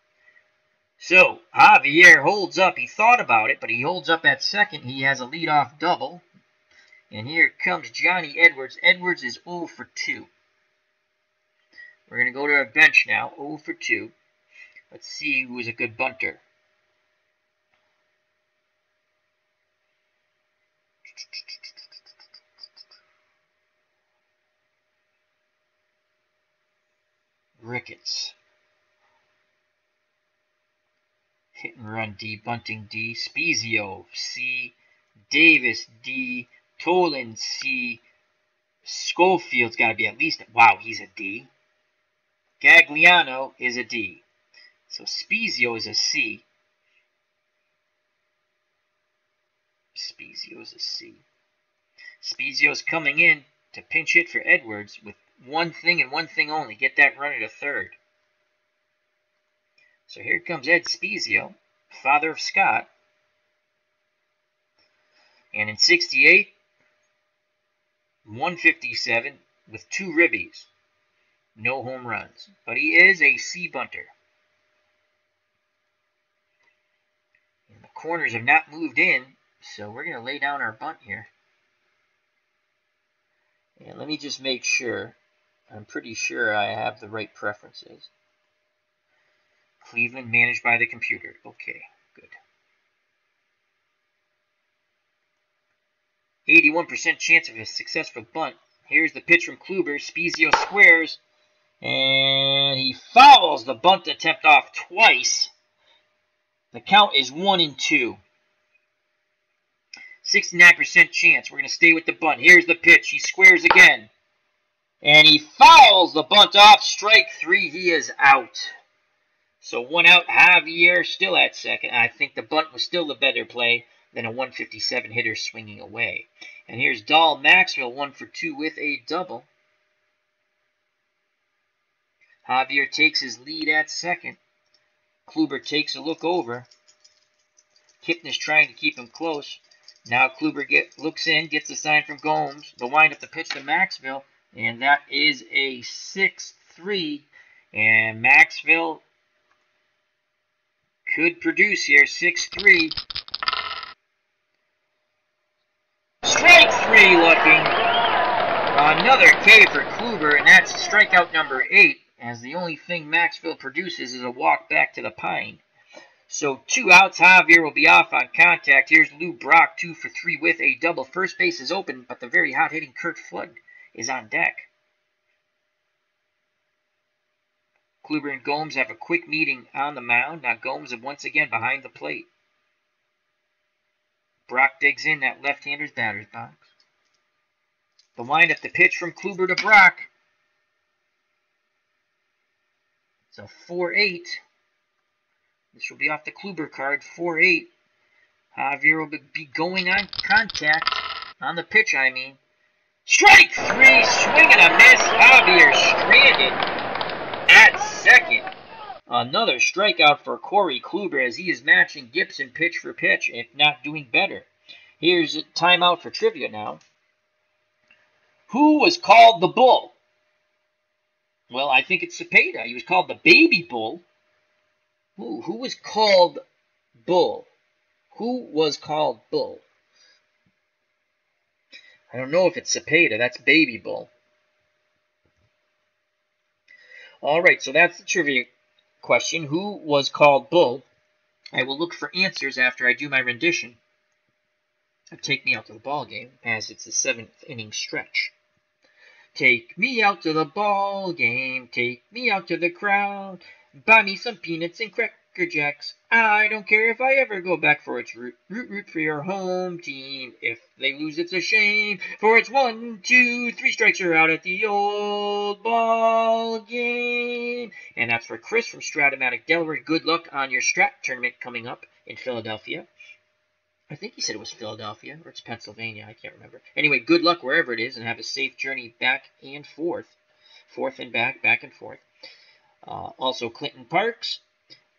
So, Javier holds up. He thought about it, but he holds up at second. He has a leadoff double. And here comes Johnny Edwards. Edwards is 0 for 2. We're going to go to our bench now. 0 for 2. Let's see who is a good bunter. Ricketts. Hit and run D, bunting D. Spezio C. Davis D. Tolan C. Schofield's got to be at least, wow, he's a D. Gagliano is a D. So Spezio is a C. Spezio is a C. Spezio's coming in to pinch hit for Edwards with one thing and one thing only. Get that runner to third. So here comes Ed Spezio, father of Scott. And in 68, 157 with 2 ribbies. No home runs. But he is a C bunter. And the corners have not moved in, so we're going to lay down our bunt here. And let me just make sure. I'm pretty sure I have the right preferences. Cleveland managed by the computer. Okay, good. 81% chance of a successful bunt. Here's the pitch from Kluber. Spezio squares. And he fouls the bunt attempt off twice. The count is 1-2. 69% chance. We're going to stay with the bunt. Here's the pitch. He squares again. And he fouls the bunt off. Strike 3. He is out. So 1 out. Javier still at second. I think the bunt was still the better play than a 157 hitter swinging away. And here's Dahl Maxwell, 1 for 2 with a double. Javier takes his lead at second. Kluber takes a look over. Kipnis trying to keep him close. Now Kluber looks in, gets a sign from Gomes. The windup the pitch to Maxwell. And that is a 6-3. And Maxwell could produce here. 6-3. Strike 3 looking. Another K for Kluber, and that's strikeout number 8, as the only thing Maxwell produces is a walk back to the pine. So 2 outs. Javier will be off on contact. Here's Lou Brock, 2 for 3 with a double. First base is open, but the very hot-hitting Kurt Flood is on deck. Kluber and Gomes have a quick meeting on the mound. Now Gomes is once again behind the plate. Brock digs in that left-hander's batter's box. The windup, the pitch from Kluber to Brock. It's a 4-8. This will be off the Kluber card, 4-8. Javier will be going on contact. On the pitch, I mean. Strike 3, swing and a miss. Javier stranded at second. Another strikeout for Corey Kluber as he is matching Gibson pitch for pitch, if not doing better. Here's a timeout for trivia now. Who was called the Bull? Well, I think it's Cepeda. He was called the Baby Bull. Who was called Bull? Who was called Bull? I don't know if it's Cepeda. That's Baby Bull. All right, so that's the trivia question. Who was called Bull? I will look for answers after I do my rendition of Take Me Out to the Ball Game, as it's the 7th inning stretch. Take me out to the ball game, take me out to the crowd, buy me some peanuts and Cracker Jacks. I don't care if I ever go back for its root. Root for your home team. If they lose, it's a shame. For it's 1, 2, 3 strikes are out at the old ball game. And that's for Chris from Strat-O-Matic, Delaware. Good luck on your Strat tournament coming up in Philadelphia. I think he said it was Philadelphia, or it's Pennsylvania. I can't remember. Anyway, good luck wherever it is, and have a safe journey back and forth. Forth and back and forth. Also, Clinton Parks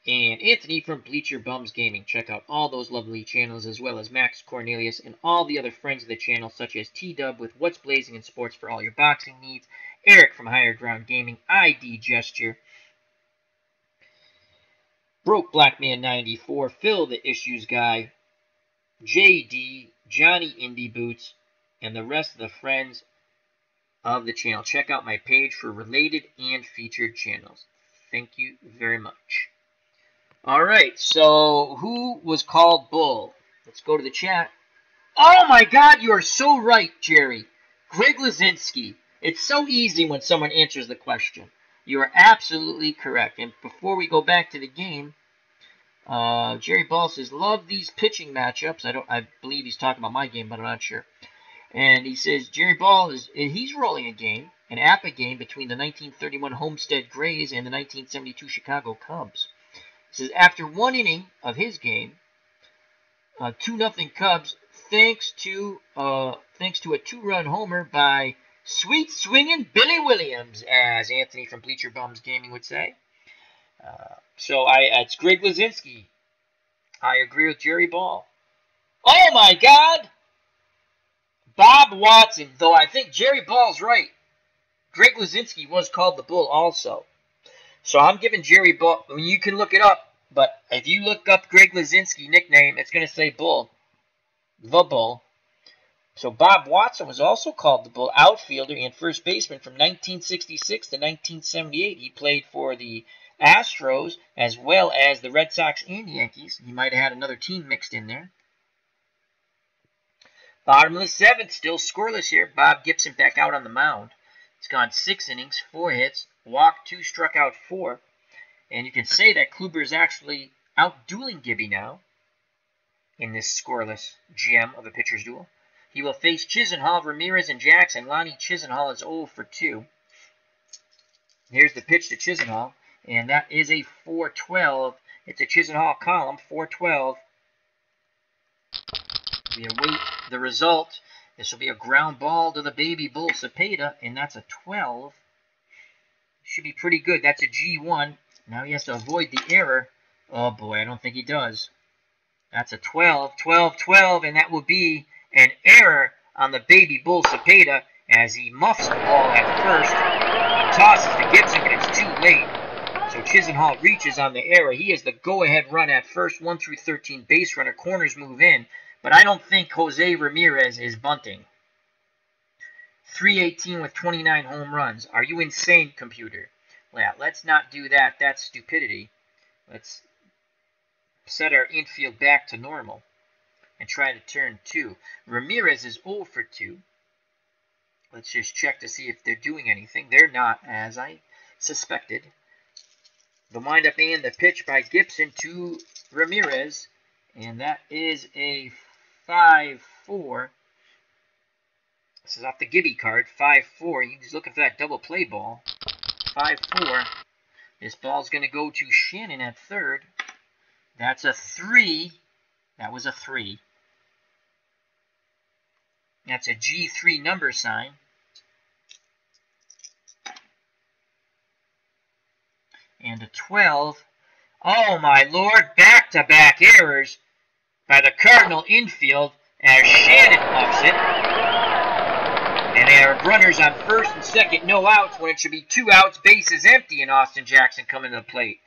and Anthony from Bleacher Bums Gaming. Check out all those lovely channels, as well as Max Cornelius and all the other friends of the channel, such as T-Dub with What's Blazing in Sports for all your boxing needs, Eric from Higher Ground Gaming, ID Gesture, Broke Blackman 94, Phil the Issues Guy, JD, Johnny Indie Boots, and the rest of the friends of the channel. Check out my page for related and featured channels. Thank you very much. Alright, so who was called Bull? Let's go to the chat. Oh my God, you are so right, Jerry. Greg Lazinski. It's so easy when someone answers the question. You are absolutely correct. And before we go back to the game, Jerry Ball says, love these pitching matchups. I believe he's talking about my game, but I'm not sure. And he says, Jerry Ball he's rolling a game, an APA game between the 1931 Homestead Grays and the 1972 Chicago Cubs. He says, after 1 inning of his game, 2-0 Cubs, thanks to a 2-run homer by sweet swinging Billy Williams, as Anthony from Bleacher Bums Gaming would say. So it's Greg Lazinski. I agree with Jerry Ball. Oh my God! Bob Watson, though I think Jerry Ball's right. Greg Lazinski was called the Bull also. So I'm giving Jerry Ball, I mean, you can look it up, but if you look up Greg Lazinski nickname, it's going to say Bull. The Bull. So Bob Watson was also called the Bull, outfielder and first baseman from 1966 to 1978. He played for the Astros as well as the Red Sox and Yankees. He might have had another team mixed in there. Bottom of the 7th, still scoreless here. Bob Gibson back out on the mound. He's gone 6 innings, 4 hits, walked 2, struck out 4. And you can say that Kluber is actually out-dueling Gibby now in this scoreless gem of a pitcher's duel. He will face Chisenhall, Ramirez, and Jackson. Lonnie Chisenhall is 0 for 2. Here's the pitch to Chisenhall, and that is a 4-12. It's a Chisenhall column, 4-12. We await the result. This will be a ground ball to the Baby Bull Cepeda, and that's a 12. Should be pretty good. That's a G1. Now he has to avoid the error. Oh boy, I don't think he does. That's a 12, 12, 12, and that will be an error on the Baby Bull Cepeda as he muffs the ball at first. He tosses to Gibson, but it's too late. So Chisenhall reaches on the error. He has the go-ahead run at first, 1 through 13 base runner. Corners move in, but I don't think Jose Ramirez is bunting. 318 with 29 home runs. Are you insane, computer? Well, let's not do that. That's stupidity. Let's set our infield back to normal and try to turn 2. Ramirez is 0 for 2. Let's just check to see if they're doing anything. They're not, as I suspected. The windup and the pitch by Gibson to Ramirez, and that is a 5-4. This is off the Gibby card, 5-4. He's looking for that double play ball. 5-4. This ball's going to go to Shannon at third. That's a 3. That was a 3. That's a G3 number sign. And a 12. Oh my lord, back-to-back errors by the Cardinal infield as Shannon muffs it. And they have runners on first and second, no outs when it should be 2 outs, bases empty, and Austin Jackson coming to the plate.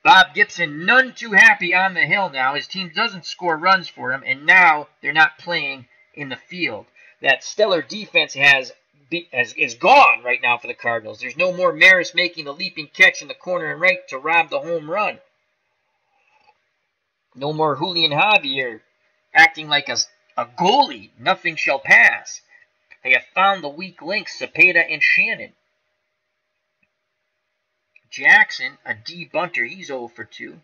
Bob Gibson none too happy on the hill now. His team doesn't score runs for him, and now they're not playing in the field. that stellar defense is gone right now for the Cardinals. There's no more Maris making the leaping catch in the corner and right to rob the home run. No more Julian Javier acting like a goalie. Nothing shall pass. They have found the weak links, Cepeda and Shannon. Jackson, a D bunter, he's 0 for 2.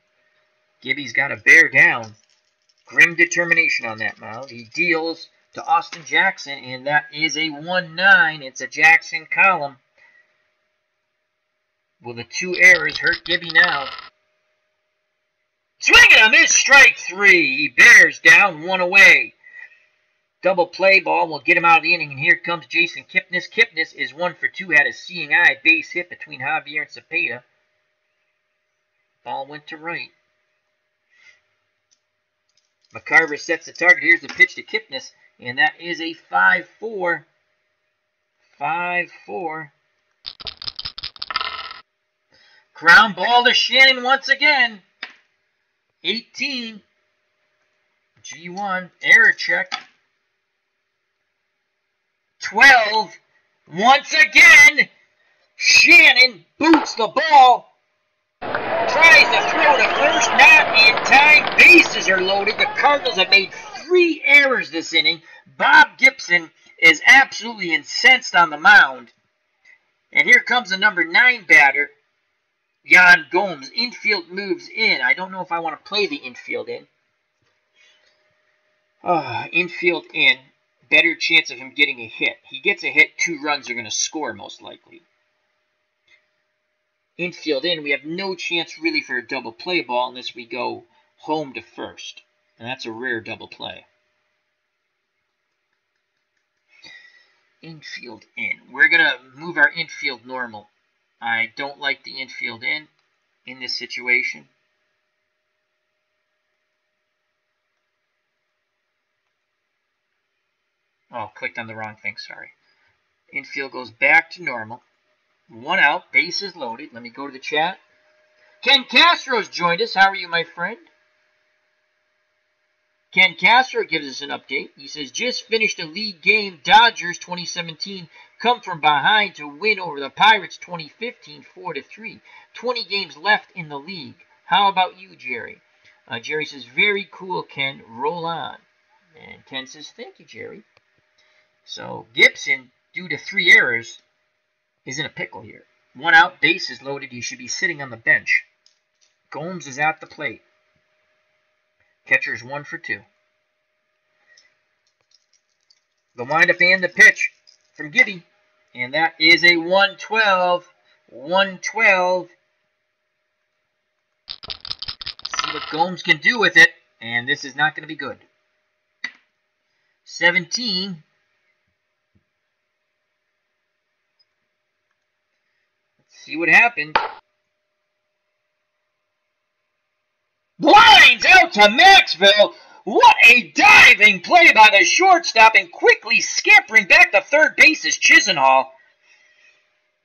Gibby's got to bear down. Grim determination on that mound. He deals to Austin Jackson, and that is a 1-9. It's a Jackson column. Will the 2 errors hurt Gibby now? Swing and a miss, strike 3. He bears down, 1 away. Double play ball will get him out of the inning, and here comes Jason Kipnis. Kipnis is 1 for 2, had a seeing eye base hit between Javier and Cepeda. Ball went to right. McCarver sets the target. Here's the pitch to Kipnis, and that is a 5-4. 5-4. Ground ball to Shannon once again. 18. G1, error check. 12. Once again, Shannon boots the ball. Tries to throw to first, not in time. Bases are loaded. The Cardinals have made 3 errors this inning. Bob Gibson is absolutely incensed on the mound. And here comes the number 9 batter, Jan Gomes. Infield moves in. I don't know if I want to play the infield in. Infield in. Better chance of him getting a hit. He gets a hit, 2 runs are going to score most likely. Infield in, we have no chance really for a double play ball unless we go home to first. And that's a rare double play. Infield in. We're going to move our infield normal. I don't like the infield in this situation. Oh, clicked on the wrong thing, sorry. Infield goes back to normal. 1 out, bases loaded. Let me go to the chat. Ken Castro's joined us. How are you, my friend? Ken Castro gives us an update. He says, just finished a league game. Dodgers 2017 come from behind to win over the Pirates 2015 4-3. 20 games left in the league. How about you, Jerry? Jerry says, very cool, Ken. Roll on. And Ken says, thank you, Jerry. So Gibson, due to 3 errors, is in a pickle here. 1 out, bases loaded. He should be sitting on the bench. Gomes is at the plate. Catcher's 1 for 2. The windup and the pitch from Gibby. And that is a 1-12. 1-12. See what Gomes can do with it. And this is not going to be good. 17. See what happens. Lines out to Maxville. What a diving play by the shortstop, and quickly scampering back to third base is Chisenhall.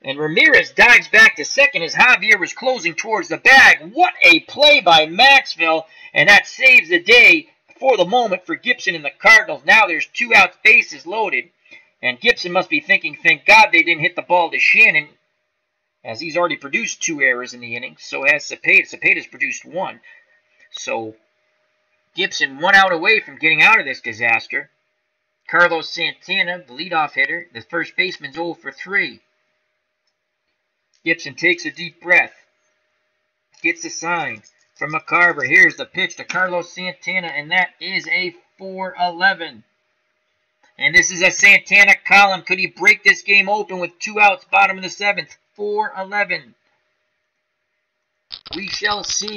And Ramirez dives back to second as Javier was closing towards the bag. What a play by Maxville, and that saves the day for the moment for Gibson and the Cardinals. Now there's 2 outs, bases loaded, and Gibson must be thinking, thank God they didn't hit the ball to Shannon, as he's already produced 2 errors in the inning. So has Cepeda. Cepeda's produced 1. So Gibson 1 out away from getting out of this disaster. Carlos Santana, the leadoff hitter, the first baseman's 0 for 3. Gibson takes a deep breath. Gets a sign from McCarver. Here's the pitch to Carlos Santana, and that is a 4-11. And this is a Santana column. Could he break this game open with 2 outs, bottom of the 7th? 4-11. We shall see.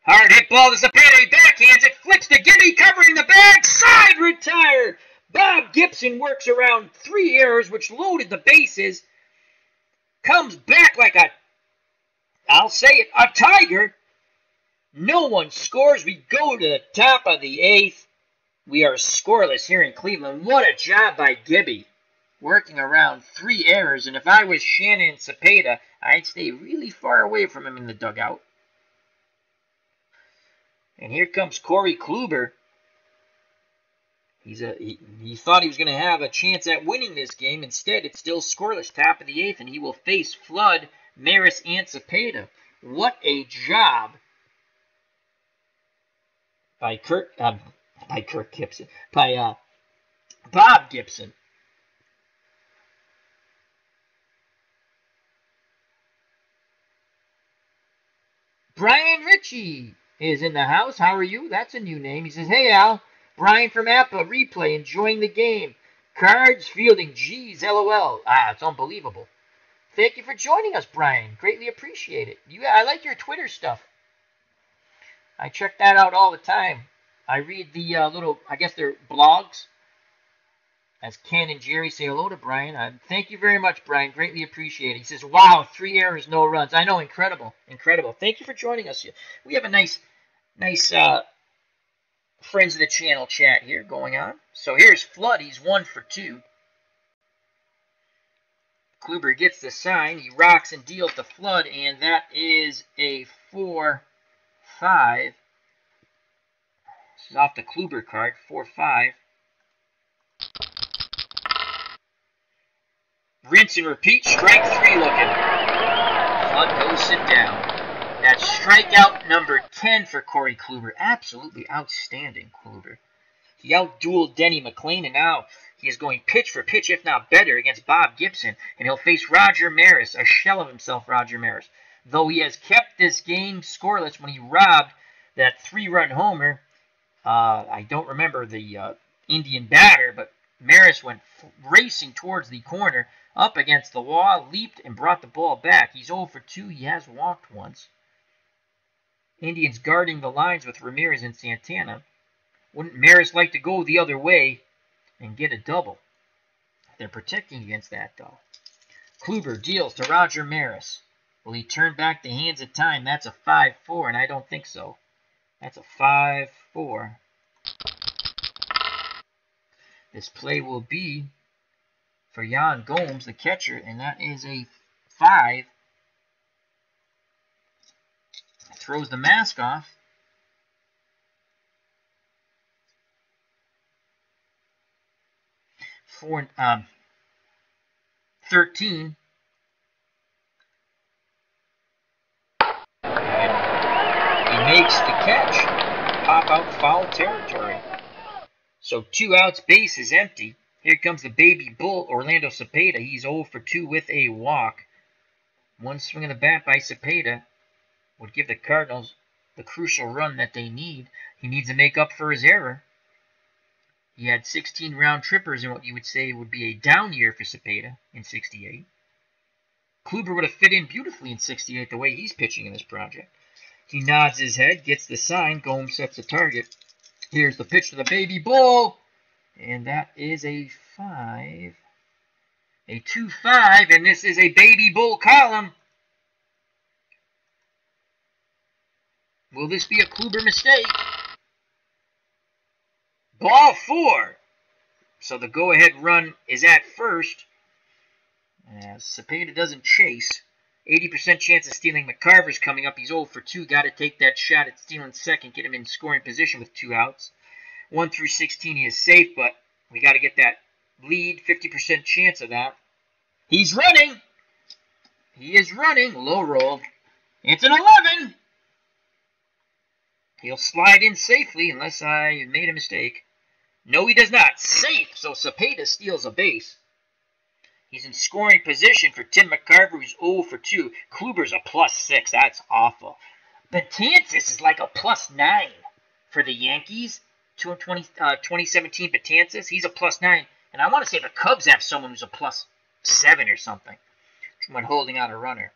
Hard hit ball to Cepeda. He backhands it. Flips to Gibby, covering the bag. Side retire. Bob Gibson works around 3 errors, which loaded the bases. Comes back like a, I'll say it, a tiger. No one scores. We go to the top of the 8th. We are scoreless here in Cleveland. What a job by Gibby, working around 3 errors. And if I was Shannon and Cepeda, I'd stay really far away from him in the dugout. And here comes Corey Kluber. He thought he was going to have a chance at winning this game. Instead, it's still scoreless, top of the 8th, and he will face Flood, Maris, and Cepeda. What a job by Kirk Gibson, by Bob Gibson. Brian Ritchie is in the house. How are you? That's a new name. He says, hey, Al. Brian from Appa, replay, enjoying the game. Cards, fielding, geez, LOL. It's unbelievable. Thank you for joining us, Brian. Greatly appreciate it. I like your Twitter stuff. I check that out all the time. I read the I guess they're blogs. As Ken and Jerry say hello to Brian. Thank you very much, Brian. Greatly appreciate it. He says, wow, 3 errors, no runs. I know, incredible. Incredible. Thank you for joining us. We have a nice friends of the channel chat here going on. So here's Flood. He's 1 for 2. Kluber gets the sign. He rocks and deals to Flood, and that is a 4-5. This is off the Kluber card, 4-5. Rinse and repeat, strike 3 looking. Flood goes sit down. That's strikeout number 10 for Corey Kluber. Absolutely outstanding, Kluber. He outdueled Denny McLain, and now he is going pitch for pitch, if not better, against Bob Gibson. And he'll face Roger Maris, a shell of himself, Roger Maris. Though he has kept this game scoreless when he robbed that 3-run homer. I don't remember the Indian batter, but Maris went racing towards the corner, up against the wall, leaped, and brought the ball back. He's 0 for 2. He has walked once. Indians guarding the lines with Ramirez and Santana. Wouldn't Maris like to go the other way and get a double? They're protecting against that, though. Kluber deals to Roger Maris. Will he turn back the hands of time? That's a 5-4, and I don't think so. That's a 5-4. This play will be for Jan Gomes, the catcher, and that is a 5. Throws the mask off. For 13. And he makes the catch. Pop out foul territory. So 2 outs, base is empty. Here comes the baby bull, Orlando Cepeda. He's 0 for 2 with a walk. One swing of the bat by Cepeda would give the Cardinals the crucial run that they need. He needs to make up for his error. He had 16 round trippers in what you would say would be a down year for Cepeda in 68. Kluber would have fit in beautifully in 68 the way he's pitching in this project. He nods his head, gets the sign. Gomes sets the target. Here's the pitch to the baby bull. And that is a 5. A 2-5, and this is a baby bull column. Will this be a Kluber mistake? Ball 4. So the go-ahead run is at first. Cepeda doesn't chase. 80% chance of stealing. McCarver's coming up. He's 0 for 2. Got to take that shot at stealing second. Get him in scoring position with 2 outs. 1 through 16 he is safe, but we got to get that lead. 50% chance of that. He's running. He is running. Low roll. It's an 11. He'll slide in safely unless I made a mistake. No, he does not. Safe. So Cepeda steals a base. He's in scoring position for Tim McCarver, who's 0 for 2. Kluber's a +6. That's awful. Betances is like a +9 for the Yankees. 2017 Betances, he's a +9. And I want to say the Cubs have someone who's a +7 or something when holding out a runner.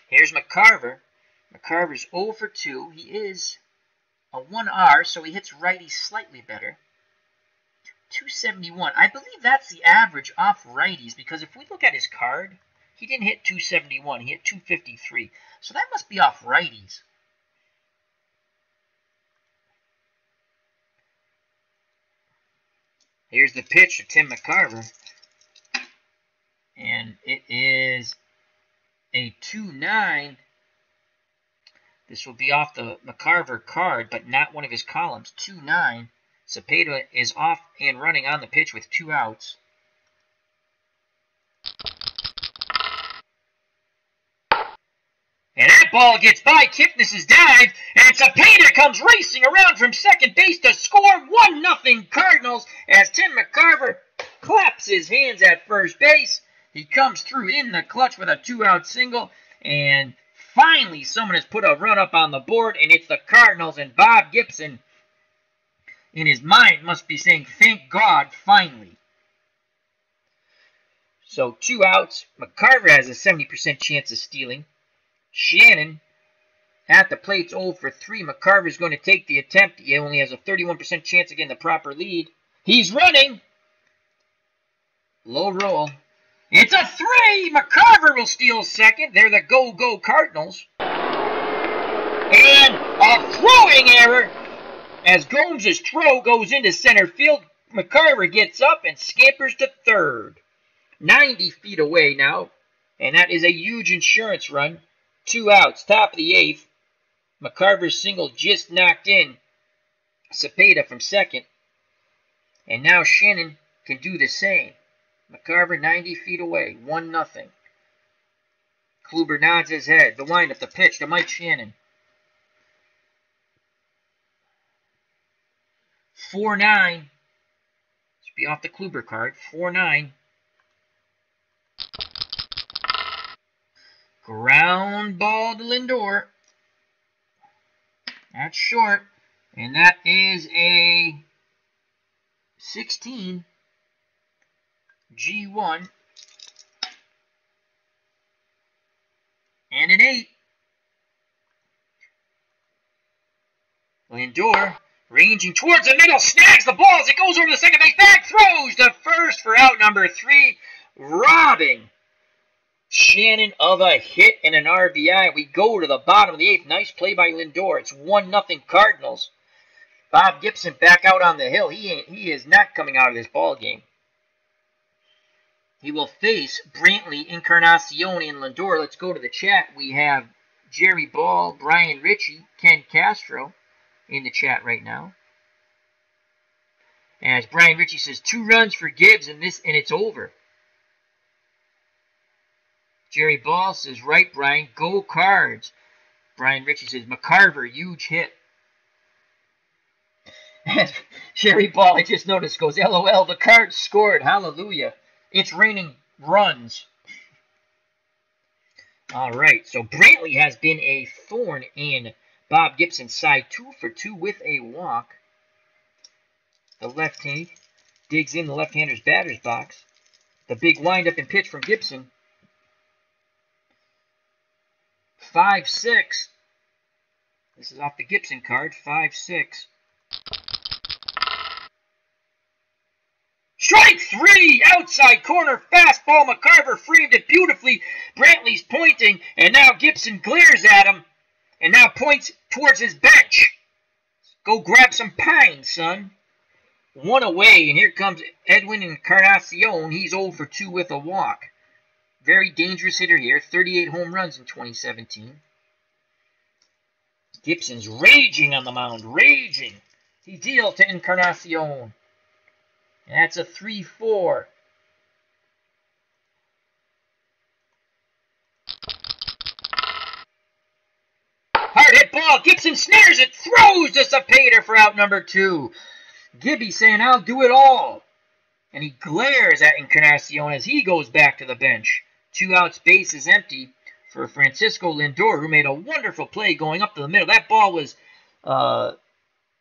Here's McCarver. McCarver's 0 for 2. He is a 1R, so he hits righties slightly better. 271. I believe that's the average off righties, because if we look at his card, he didn't hit 271. He hit 253. So that must be off righties. Here's the pitch to Tim McCarver. And it is a 2-9. This will be off the McCarver card, but not one of his columns. 2-9. Cepeda is off and running on the pitch with 2 outs. And that ball gets by Kipnis' dive, and Cepeda comes racing around from second base to score 1-0 Cardinals as Tim McCarver claps his hands at first base. He comes through in the clutch with a 2-out single, and finally someone has put a run up on the board, and it's the Cardinals, and Bob Gibson, in his mind, must be saying, thank God, finally. So 2 outs. McCarver has a 70% chance of stealing. Shannon at the plate's 0 for 3. McCarver's going to take the attempt. He only has a 31% chance of getting the proper lead. He's running. Low roll. It's a 3. McCarver will steal second. They're the go-go Cardinals. And a throwing error as Gomes' throw goes into center field. McCarver gets up and scampers to third. 90 feet away now. And that is a huge insurance run. 2 outs, top of the 8th. McCarver's single just knocked in Cepeda from second. And now Shannon can do the same. McCarver 90 feet away, 1-0. Kluber nods his head. The windup, the pitch to Mike Shannon. 4-9. Should be off the Kluber card. 4-9. Ground ball to Lindor. That's short. And that is a 16. G1. And an 8. Lindor ranging towards the middle, snags the ball as it goes over the second base bag, throws to first for out number 3, robbing Shannon of a hit and an RBI. We go to the bottom of the 8th. Nice play by Lindor. It's 1-0 Cardinals. Bob Gibson back out on the hill. He is not coming out of this ball game. He will face Brantley, Encarnacion, and Lindor. Let's go to the chat. We have Jerry Ball, Brian Ritchie, Ken Castro in the chat right now. As Brian Ritchie says, 2 runs for Gibbs and it's over. Jerry Ball says, right, Brian, go Cards. Brian Ritchie says, McCarver, huge hit. Jerry Ball, I just noticed, goes, LOL, the Cards scored, hallelujah. It's raining runs. All right, so Brantley has been a thorn in Bob Gibson's side. 2 for 2 with a walk. The left-hand digs in the left-hander's batter's box. The big windup and pitch from Gibson. 5-6. This is off the Gibson card. 5-6. Strike 3! Outside corner fastball. McCarver framed it beautifully. Brantley's pointing, and now Gibson glares at him, and now points towards his bench. Go grab some pine, son. 1 away, and here comes Edwin Encarnacion. He's 0 for 2 with a walk. Very dangerous hitter here. 38 home runs in 2017. Gibson's raging on the mound. Raging. He deals to Encarnacion. That's a 3-4. Hard hit ball. Gibson snares it. Throws to Cepeda for out number 2. Gibby saying, I'll do it all. And he glares at Encarnacion as he goes back to the bench. 2 outs, base is empty for Francisco Lindor, who made a wonderful play going up to the middle. That ball was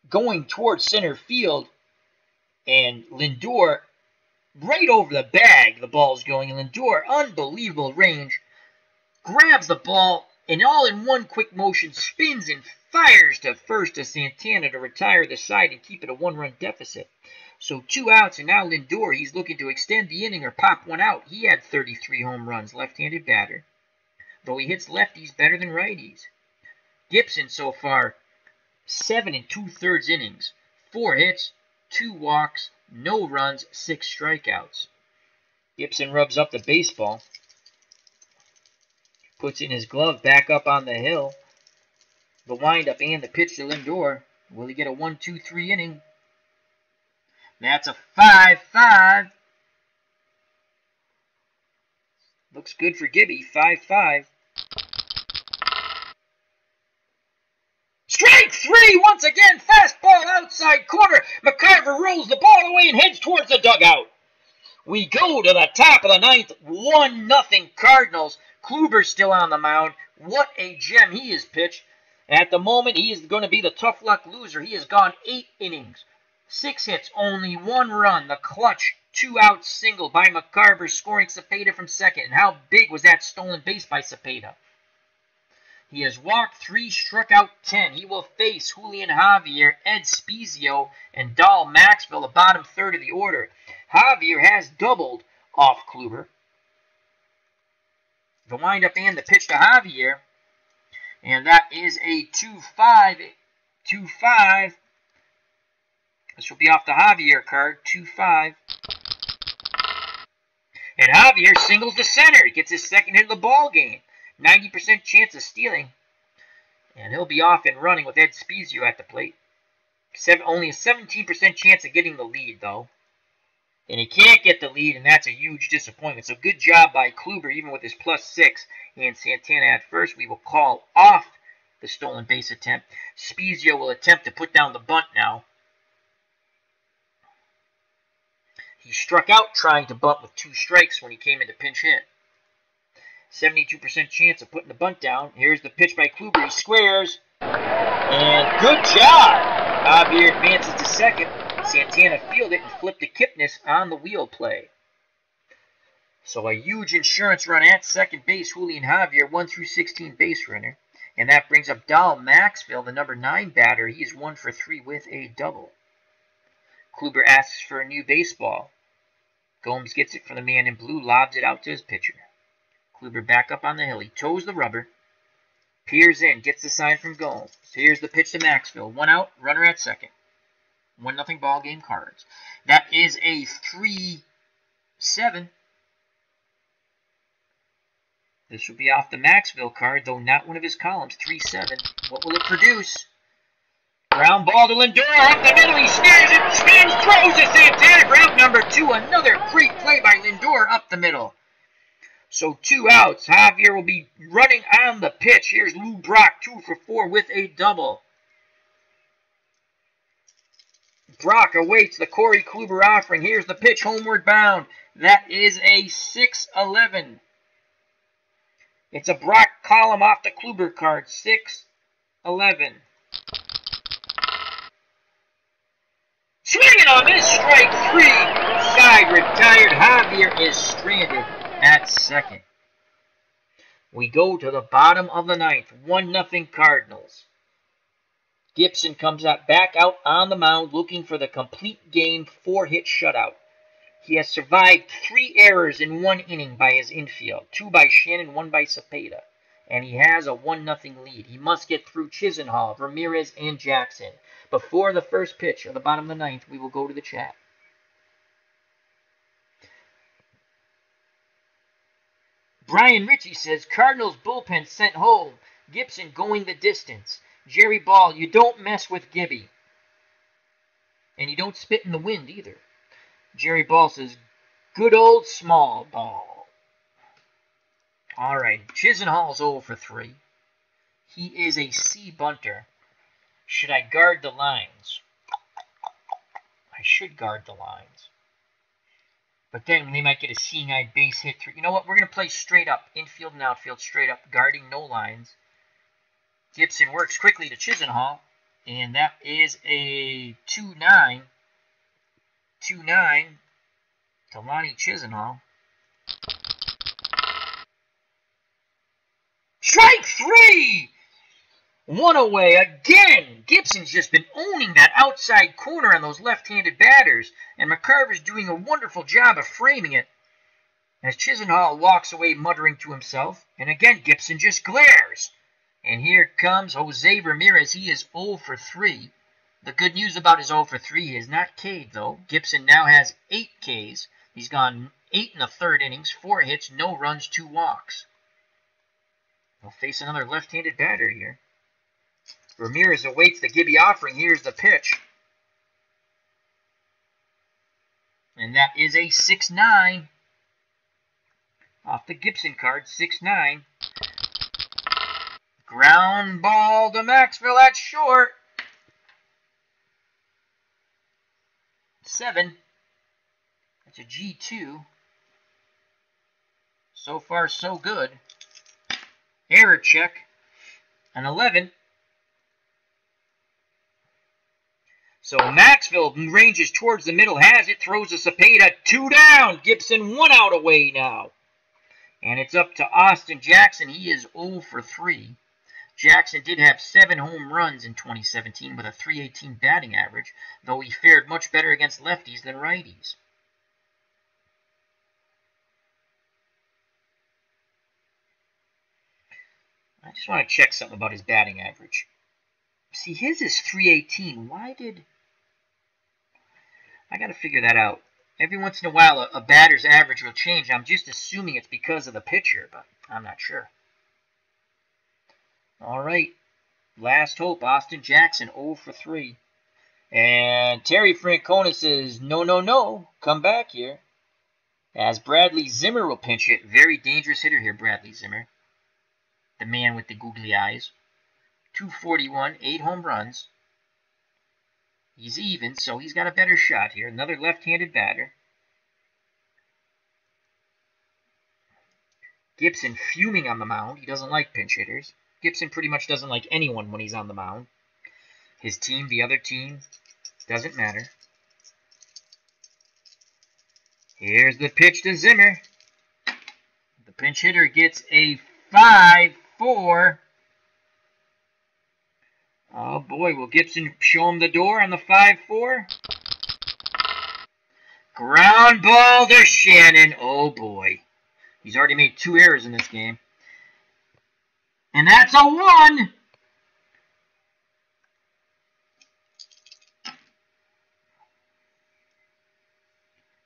going towards center field, and Lindor, right over the bag, the ball's going, and Lindor, unbelievable range, grabs the ball, and all in one quick motion, spins and fires to first to Santana to retire the side and keep it a 1-run deficit. So 2 outs, and now Lindor, he's looking to extend the inning or pop one out. He had 33 home runs, left-handed batter, though he hits lefties better than righties. Gibson so far, 7 2/3 innings, 4 hits, 2 walks, no runs, 6 strikeouts. Gibson rubs up the baseball, puts in his glove, back up on the hill. The windup and the pitch to Lindor. Will he get a 1-2-3 inning? That's a 5-5. Looks good for Gibby. 5-5. Strike three once again. Fastball outside corner. McCarver rolls the ball away and heads towards the dugout. We go to the top of the ninth. 1-0 Cardinals. Kluber still on the mound. What a gem he has pitched. At the moment, he is going to be the tough luck loser. He has gone 8 innings. 6 hits, only 1 run. The clutch 2-out single by McCarver, scoring Cepeda from second. And how big was that stolen base by Cepeda? He has walked 3, struck out 10. He will face Julian Javier, Ed Spezio, and Dahl Maxwell, the bottom third of the order. Javier has doubled off Kluber. The windup and the pitch to Javier. And that is a 2-5. 2-5. This will be off the Javier card. 2-5. And Javier singles to center. He gets his second hit of the ball game. 90% chance of stealing. And he'll be off and running with Ed Spezio at the plate. Only a 17% chance of getting the lead, though. And he can't get the lead, and that's a huge disappointment. So good job by Kluber, even with his +6. And Santana at first. We will call off the stolen base attempt. Spezio will attempt to put down the bunt now. He struck out trying to bunt with 2 strikes when he came into pinch hit. 72% chance of putting the bunt down. Here's the pitch by Kluber. He squares. And good job. Javier advances to second. Santana fielded it and flipped to Kipnis on the wheel play. So a huge insurance run at second base. Julian Javier, 1-16 base runner. And that brings up Dahl Maxwell, the number 9 batter. He's 1 for 3 with a double. Kluber asks for a new baseball. Gomes gets it from the man in blue, lobs it out to his pitcher. Kluber back up on the hill. He toes the rubber. Peers in, gets the sign from Gomes. Here's the pitch to Maxwell. 1 out, runner at second. 1-0 ball game Cards. That is a 3-7. This will be off the Maxwell card, though not one of his columns. 3-7. What will it produce? Ground ball to Lindor up the middle. He snares it, spins, throws to Santana. Ground number 2. Another great play by Lindor up the middle. So 2 outs. Javier will be running on the pitch. Here's Lou Brock, 2 for 4 with a double. Brock awaits the Corey Kluber offering. Here's the pitch, homeward bound. That is a 6-11. It's a Brock column off the Kluber card. 6-11. Swinging on this, strike 3. Side retired. Javier is stranded at second. We go to the bottom of the ninth. 1-0 Cardinals. Gibson comes back out on the mound looking for the complete game 4-hit shutout. He has survived 3 errors in 1 inning by his infield. 2 by Shannon, 1 by Cepeda. And he has a 1-0 lead. He must get through Chisenhall, Ramirez, and Jackson. Before the first pitch of the bottom of the ninth, we will go to the chat. Brian Ritchie says, Cardinals bullpen sent home. Gibson going the distance. Jerry Ball, you don't mess with Gibby. And you don't spit in the wind either. Jerry Ball says, good old small ball. All right, Chisenhall's 0 for 3. He is a C bunter. Should I guard the lines? I should guard the lines. But then they might get a seeing-eye base hit through. You know what? We're going to play straight up. Infield and outfield straight up. Guarding no lines. Gibson works quickly to Chisenhall. And that is a 2-9. 2-9 to Lonnie Chisenhall. Strike 3! 1 away again. Gibson's just been owning that outside corner on those left-handed batters. And McCarver's doing a wonderful job of framing it. As Chisenhall walks away muttering to himself. And again, Gibson just glares. And here comes Jose Ramirez. He is 0 for 3. The good news about his 0 for 3, he is not K'd, though. Gibson now has 8 Ks. He's gone 8 in the 3rd innings, 4 hits, no runs, 2 walks. He'll face another left-handed batter here. Ramirez awaits the Gibby offering. Here's the pitch. And that is a 6-9. Off the Gibson card, 6-9. Ground ball to Maxwell at short. 7. That's a G2. So far, so good. Error check. An 11. So Maxwell ranges towards the middle, has it, throws a Cepeda, 2 down. Gibson 1 out away now. And it's up to Austin Jackson. He is 0 for 3. Jackson did have 7 home runs in 2017 with a .318 batting average, though he fared much better against lefties than righties. I just want to check something about his batting average. See, his is .318. Why did... I got to figure that out. Every once in a while, a batter's average will change. I'm just assuming it's because of the pitcher, but I'm not sure. All right. Last hope, Austin Jackson, 0 for 3. And Terry Francona says, no, no, no. Come back here. As Bradley Zimmer will pinch hit. Very dangerous hitter here, Bradley Zimmer. The man with the googly eyes. 241, 8 home runs. He's even, so he's got a better shot here. Another left-handed batter. Gibson fuming on the mound. He doesn't like pinch hitters. Gibson pretty much doesn't like anyone when he's on the mound. His team, the other team, doesn't matter. Here's the pitch to Zimmer. The pinch hitter gets a 5-4. Oh boy, will Gibson show him the door on the 5-4? Ground ball to Shannon. Oh boy. He's already made 2 errors in this game. And that's a 1.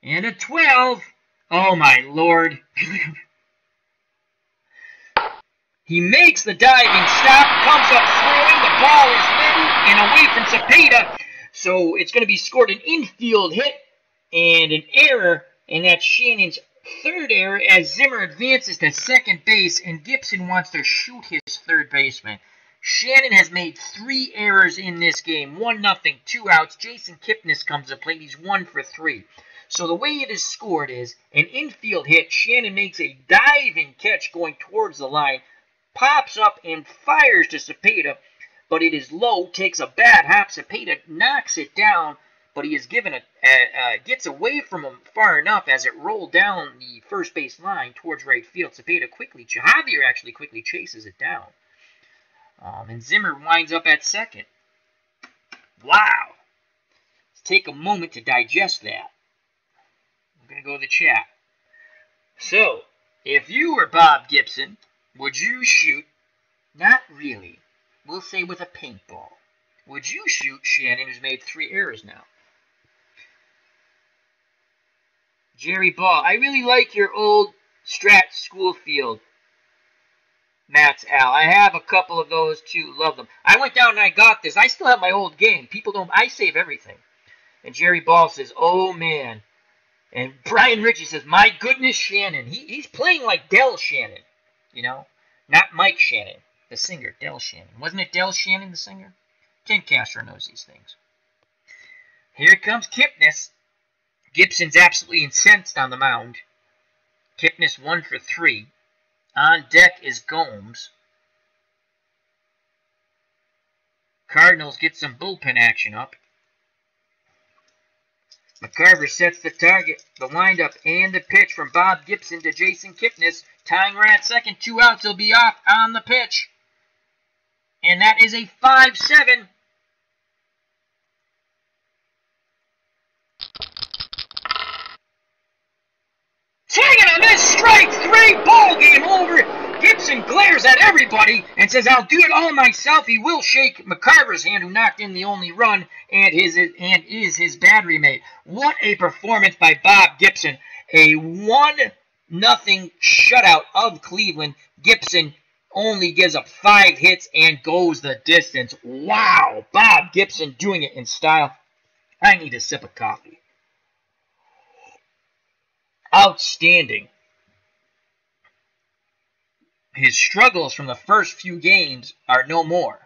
And a 12. Oh my lord. He makes the diving stop, comes up throwing, the ball is ready and away from Cepeda. So it's going to be scored an infield hit and an error, and that's Shannon's 3rd error as Zimmer advances to second base and Gibson wants to shoot his 3rd baseman. Shannon has made 3 errors in this game, 1-0, 2 outs. Jason Kipnis comes to play, he's 1 for 3. So the way it is scored is an infield hit, Shannon makes a diving catch going towards the line, pops up and fires to Cepeda, but it is low, takes a bad hop. Cepeda knocks it down, but he is given gets away from him far enough as it rolled down the first base line towards right field. Cepeda Javier actually quickly chases it down. And Zimmer winds up at second. Wow. Let's take a moment to digest that. I'm going to go to the chat. So, if you were Bob Gibson, would you shoot? Not really. We'll say with a paintball. Would you shoot Shannon, who's made 3 errors now? Jerry Ball, I really like your old Strat Schoolfield Mats, Al. I have a couple of those too. Love them. I went down and I got this. I still have my old game. People don't. I save everything. And Jerry Ball says, oh man. And Brian Ritchie says, my goodness, Shannon. He's playing like Del Shannon. You know? Not Mike Shannon, the singer. Del Shannon. Wasn't it Del Shannon, the singer? Ken Castro knows these things. Here comes Kipnis. Gibson's absolutely incensed on the mound. Kipnis 1 for 3. On deck is Gomes. Cardinals get some bullpen action up. McCarver sets the target, the windup, and the pitch from Bob Gibson to Jason Kipnis. Tying right at second, 2 outs. He'll be off on the pitch. And that is a 5-7. Swinging on this, strike 3, ball game over. Gibson glares at everybody and says, I'll do it all myself. He will shake McCarver's hand, who knocked in the only run, and is his battery mate. What a performance by Bob Gibson. A 1-0 shutout of Cleveland. Gibson only gives up 5 hits and goes the distance. Wow, Bob Gibson doing it in style. I need a sip of coffee. outstanding. His struggles from the first few games are no more.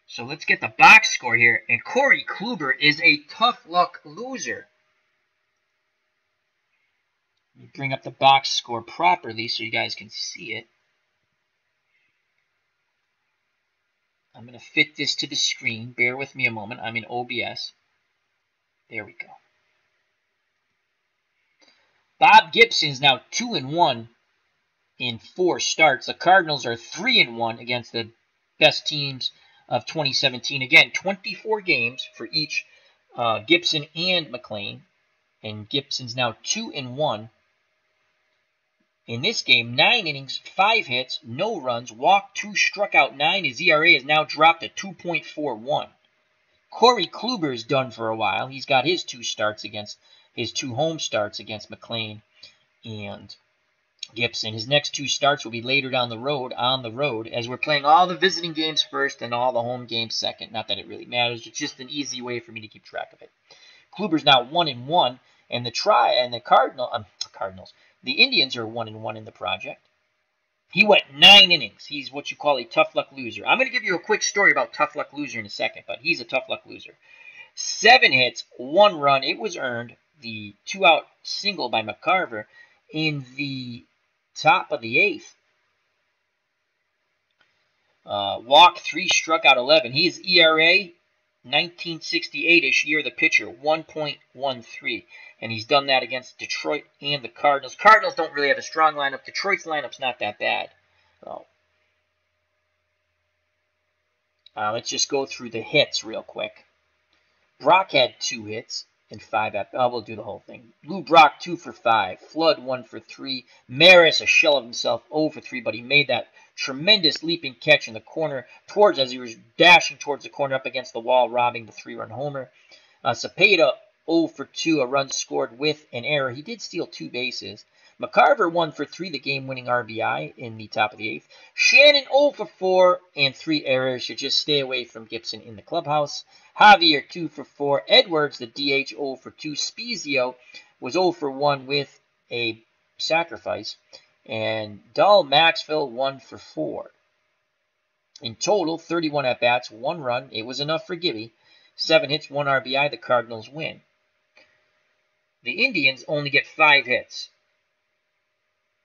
So let's get the box score here. And Corey Kluber is a tough luck loser. Let me bring up the box score properly so you guys can see it. I'm going to fit this to the screen. Bear with me a moment. I'm in OBS. There we go. Bob Gibson is now 2-1 in 4 starts. The Cardinals are 3-1 against the best teams of 2017. Again, 24 games for each Gibson and McLain. And Gibson's now 2-1. In this game, 9 innings, 5 hits, no runs, walked 2, struck out 9. His ERA has now dropped to 2.41. Corey Kluber is done for a while. He's got his 2 home starts against McLain and Gibson. His next 2 starts will be later down the road, on the road, as we're playing all the visiting games first and all the home games second. Not that it really matters. It's just an easy way for me to keep track of it. Kluber's now 1-1, and the Cardinals. The Indians are 1-1 in the project. He went 9 innings. He's what you call a tough luck loser. I'm going to give you a quick story about tough luck loser in a second, but he's a tough luck loser. 7 hits, 1 run. It was earned. The 2-out single by McCarver in the top of the 8th. Walked 3, struck out 11. His ERA, 1968-ish year, the pitcher, 1.13. And he's done that against Detroit and the Cardinals. Cardinals don't really have a strong lineup. Detroit's lineup's not that bad. So, let's just go through the hits real quick. Brock had 2 hits and 5 at we'll do the whole thing. Lou Brock 2 for 5. Flood 1 for 3. Maris, a shell of himself, 0 for 3, but he made that tremendous leaping catch in the corner as he was dashing towards the corner up against the wall, robbing the 3-run homer. Cepeda 0 for 2, a run scored with an error. He did steal 2 bases. McCarver 1 for 3, the game-winning RBI in the top of the 8th. Shannon 0 for 4 and 3 errors. Should just stay away from Gibson in the clubhouse. Javier 2 for 4. Edwards, the DH, 0 for 2. Spezio was 0 for 1 with a sacrifice. And Dull Maxville 1 for 4. In total, 31 at-bats, 1 run. It was enough for Gibby. 7 hits, 1 RBI. The Cardinals win. The Indians only get 5 hits.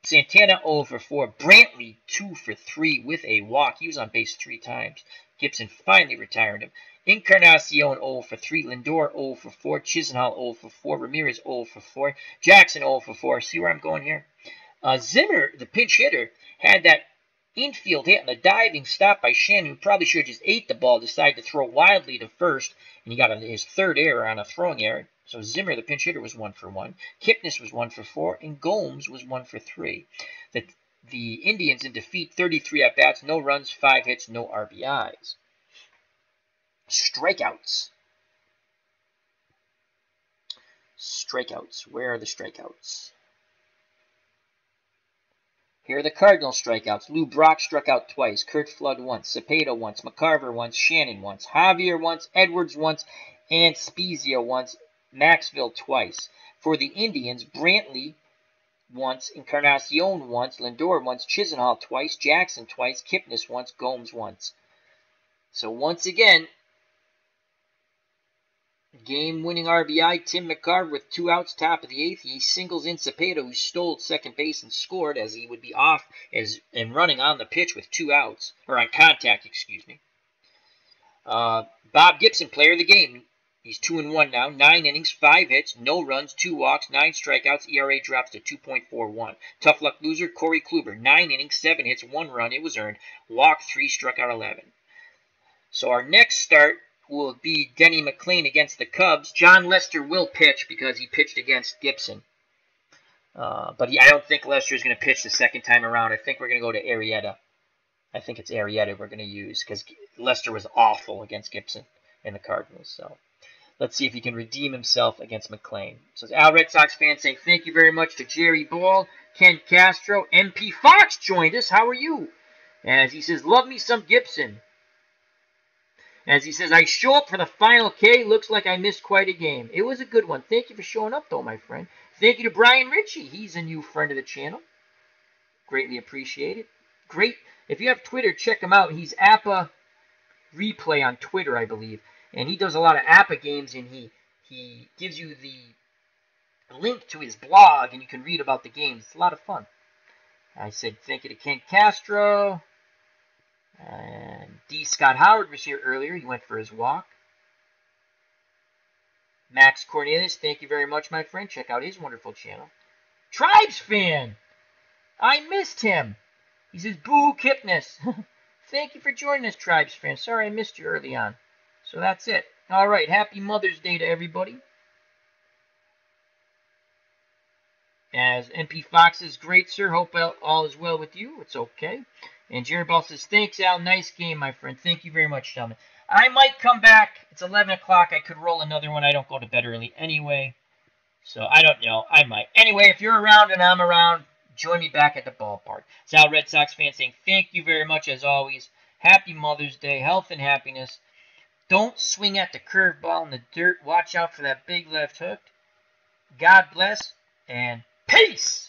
Santana 0 for 4. Brantley 2 for 3 with a walk. He was on base 3 times. Gibson finally retired him. Encarnacion 0 for 3. Lindor 0 for 4. Chisenhall 0 for 4. Ramirez 0 for 4. Jackson 0 for 4. See where I'm going here? Zimmer, the pinch hitter, had that infield hit and the diving stop by Shannon, who probably should have just ate the ball, decided to throw wildly to first, and he got his 3rd error on a throwing error. So Zimmer, the pinch hitter, was 1 for 1. Kipnis was 1 for 4, and Gomes was 1 for 3. The Indians in defeat, 33 at-bats, no runs, 5 hits, no RBIs. Strikeouts. Strikeouts. Where are the strikeouts? Here are the Cardinal strikeouts. Lou Brock struck out twice. Kurt Flood once. Cepeda once. McCarver once. Shannon once. Javier once. Edwards once. And Spezio once. Maxville twice. For the Indians, Brantley once. Encarnacion once. Lindor once. Chisenhall twice. Jackson twice. Kipnis once. Gomes once. So once again, game-winning RBI, Tim McCarver with 2 outs, top of the 8th. He singles in Cepeda, who stole second base and scored as he would be off and running on the pitch with 2 outs, or on contact, excuse me. Bob Gibson, player of the game. He's 2-1 now, 9 innings, 5 hits, no runs, 2 walks, 9 strikeouts. ERA drops to 2.41. Tough luck loser, Corey Kluber, 9 innings, 7 hits, 1 run. It was earned. Walked 3, struck out 11. So our next start will be Denny McLain against the Cubs. John Lester will pitch because he pitched against Gibson. But I don't think Lester is going to pitch the second time around. I think we're going to go to Arrieta. I think it's Arrieta we're going to use because Lester was awful against Gibson and the Cardinals. So let's see if he can redeem himself against McLain. So Al Red Sox fans saying thank you very much to Jerry Ball, Ken Castro, MP Fox joined us. How are you? As he says, love me some Gibson. As he says, I show up for the final K. Looks like I missed quite a game. It was a good one. Thank you for showing up, though, my friend. Thank you to Brian Ritchie. He's a new friend of the channel. Greatly appreciated. Great. If you have Twitter, check him out. He's Appa Replay on Twitter, I believe. And he does a lot of Appa games, and he gives you the link to his blog, and you can read about the games. It's a lot of fun. I said thank you to Ken Castro. And D. Scott Howard was here earlier. He went for his walk. Max Cornelius, thank you very much, my friend. Check out his wonderful channel. Tribes fan! I missed him. He says, boo, Kipnis. Thank you for joining us, Tribes fan. Sorry I missed you early on. So that's it. All right, happy Mother's Day to everybody. As NP Fox says, great, sir. Hope all is well with you. It's okay. And Jerry Ball says, thanks, Al. Nice game, my friend. Thank you very much, gentlemen. I might come back. It's 11 o'clock. I could roll another one. I don't go to bed early anyway. So I don't know. I might. Anyway, if you're around and I'm around, join me back at the ballpark. It's Al Red Sox fan saying thank you very much as always. Happy Mother's Day. Health and happiness. Don't swing at the curveball in the dirt. Watch out for that big left hook. God bless and peace.